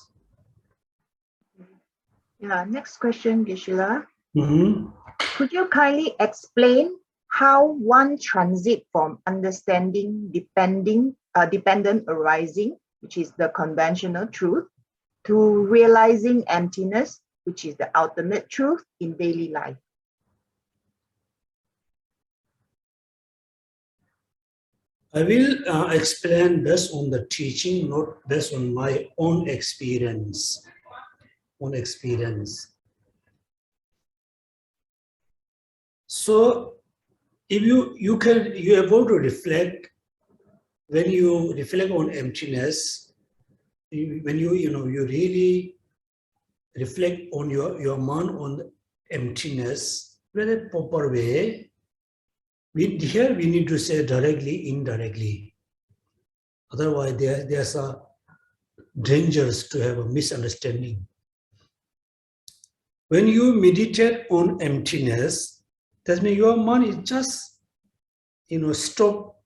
[SPEAKER 2] Yeah, next question, Geshe.
[SPEAKER 1] Mm-hmm.
[SPEAKER 2] Could you kindly explain how one transit from understanding dependent arising, which is the conventional truth, to realizing emptiness, which is the ultimate truth in daily life?
[SPEAKER 1] I will explain based on the teaching, not based on my own experience. So, if you're able to reflect, when you reflect on emptiness, when you really reflect on your mind on emptiness, in a proper way. Here we need to say directly, indirectly. Otherwise, there's a dangers to have a misunderstanding. When you meditate on emptiness, that means your mind is just, stop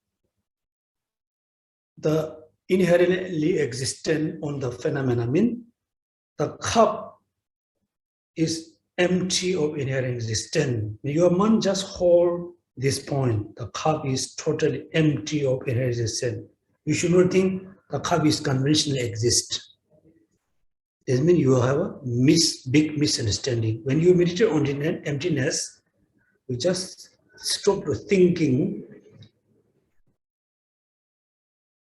[SPEAKER 1] the inherently existent on the phenomena. I mean, the cup is empty of inherent existence. Your mind just hold this point. The cup is totally empty of inherent existence. You should not think the cup is conventionally exist. This means you have a big misunderstanding. When you meditate on emptiness, you just stop to thinking.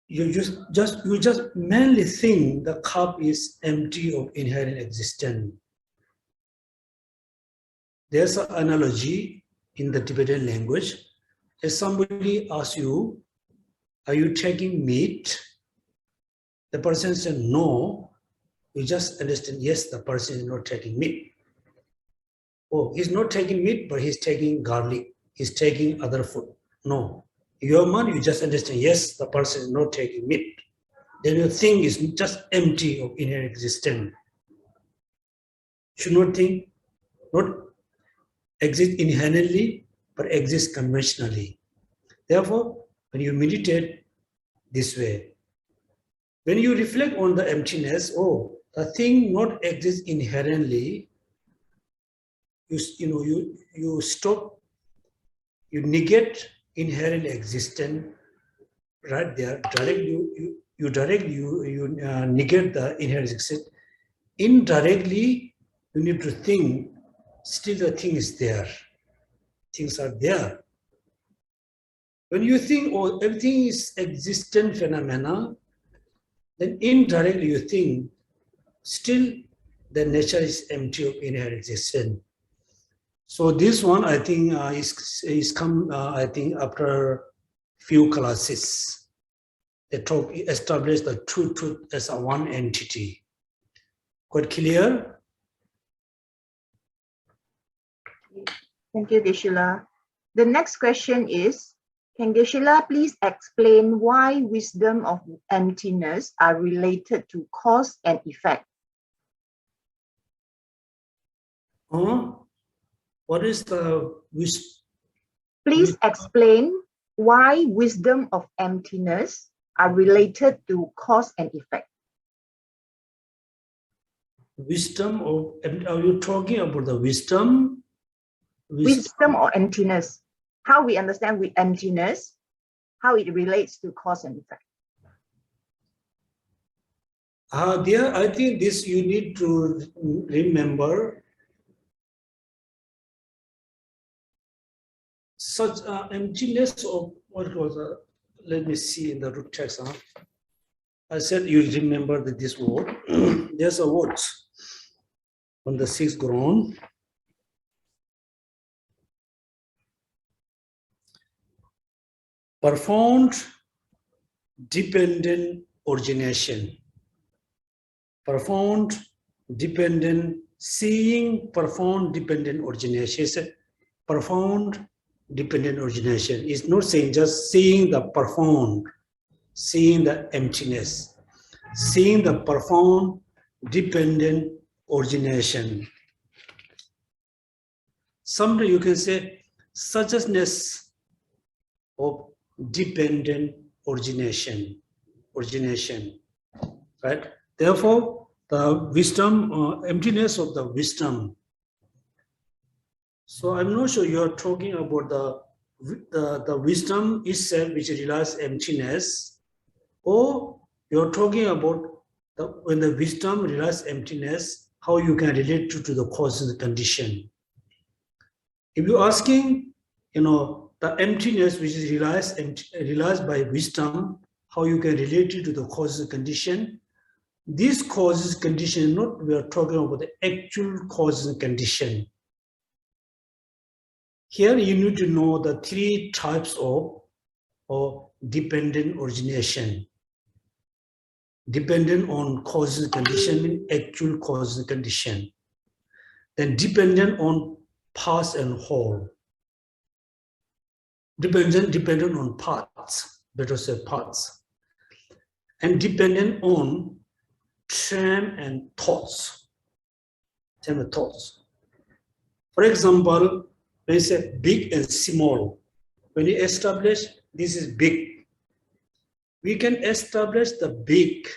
[SPEAKER 1] You just mainly think the cup is empty of inherent existence. There's an analogy in the Tibetan language. If somebody asks you, are you taking meat? The person says no. You just understand, yes, the person is not taking meat. Oh, he's not taking meat, but he's taking garlic. He's taking other food. No. Your mind, you just understand, yes, the person is not taking meat. Then your thing is just empty of inherent existence. Should not think, not exist inherently, but exist conventionally. Therefore, when you meditate this way, when you reflect on the emptiness, oh, the thing not exists inherently, you stop, you negate inherent existence right there. Directly, you negate the inherent existence. Indirectly, you need to think, still the thing is there. Things are there. When you think, oh, everything is existent phenomena, then indirectly you think, still the nature is empty of inherent existence. So this one, I think, is come, I think, after few classes. They establish the true truth as a one entity. Quite clear?
[SPEAKER 2] Thank you, Geshe. The next question is, can Geshe please explain why wisdom of emptiness are related to cause and effect?
[SPEAKER 1] What is the
[SPEAKER 2] Please explain why wisdom of emptiness are related to cause and effect.
[SPEAKER 1] wisdom of, are you talking about the wisdom?
[SPEAKER 2] Wisdom or emptiness. How we understand with emptiness, how it relates to cause and effect.
[SPEAKER 1] There, I think this you need to remember. Such emptiness of what was let me see in the root text. I said you remember this word. There's a word on the sixth ground. Profound dependent origination. Profound dependent, seeing profound dependent origination. It's a profound dependent origination. It's not saying just seeing the profound, seeing the emptiness, seeing the profound dependent origination. Sometimes you can say suchness of dependent origination, right? Therefore, the wisdom, emptiness of the wisdom. So I'm not sure you're talking about the wisdom itself, which realizes emptiness, or you're talking about when the wisdom realizes emptiness, how you can relate to the cause and the condition. If you're asking, the emptiness which is realized by wisdom, how you can relate it to the cause and condition, these causes condition, not we are talking about the actual causes and condition. Here you need to know the three types of dependent origination. Dependent on causes and condition means actual causes and condition. Then dependent on past and whole. Dependent on parts, better say parts. And dependent on trend and thoughts. For example, when you say big and small, when you establish this is big, we can establish the big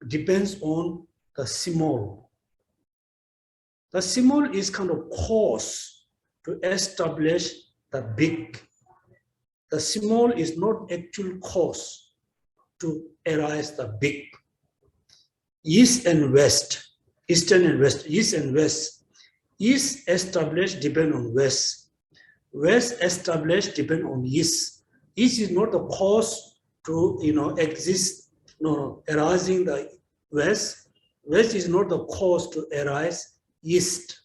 [SPEAKER 1] depends on the small. The small is kind of cause to establish the big. The small is not actual cause to arise the big. East and west, eastern and west, east and west. East established depend on west. West established depend on east. East is not the cause to exist, arising the west. West is not the cause to arise east.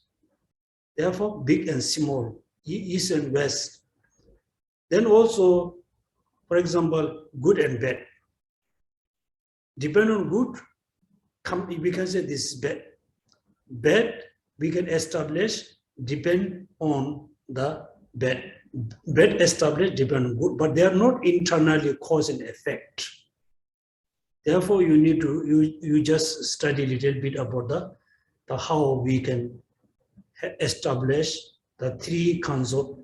[SPEAKER 1] Therefore, big and small, east and west. Then also, for example, good and bad. Depend on good, we can say this is bad. Bad, we can establish depend on the bad. Bad established depend on good, but they are not internally cause and effect. Therefore, you need to you just study a little bit about the how we can establish the three kinds of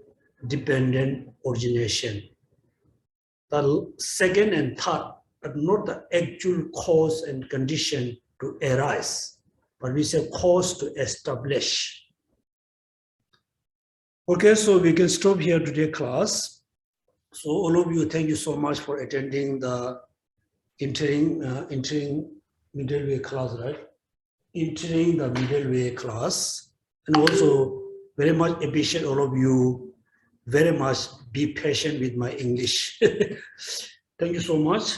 [SPEAKER 1] dependent origination. The second and third, but not the actual cause and condition to arise, but we say cause to establish. Okay, so we can stop here today class. So all of you, thank you so much for attending the entering middle way class, right? Entering the middle way class, and also very much appreciate all of you. Very much be patient with my English. Thank you so much.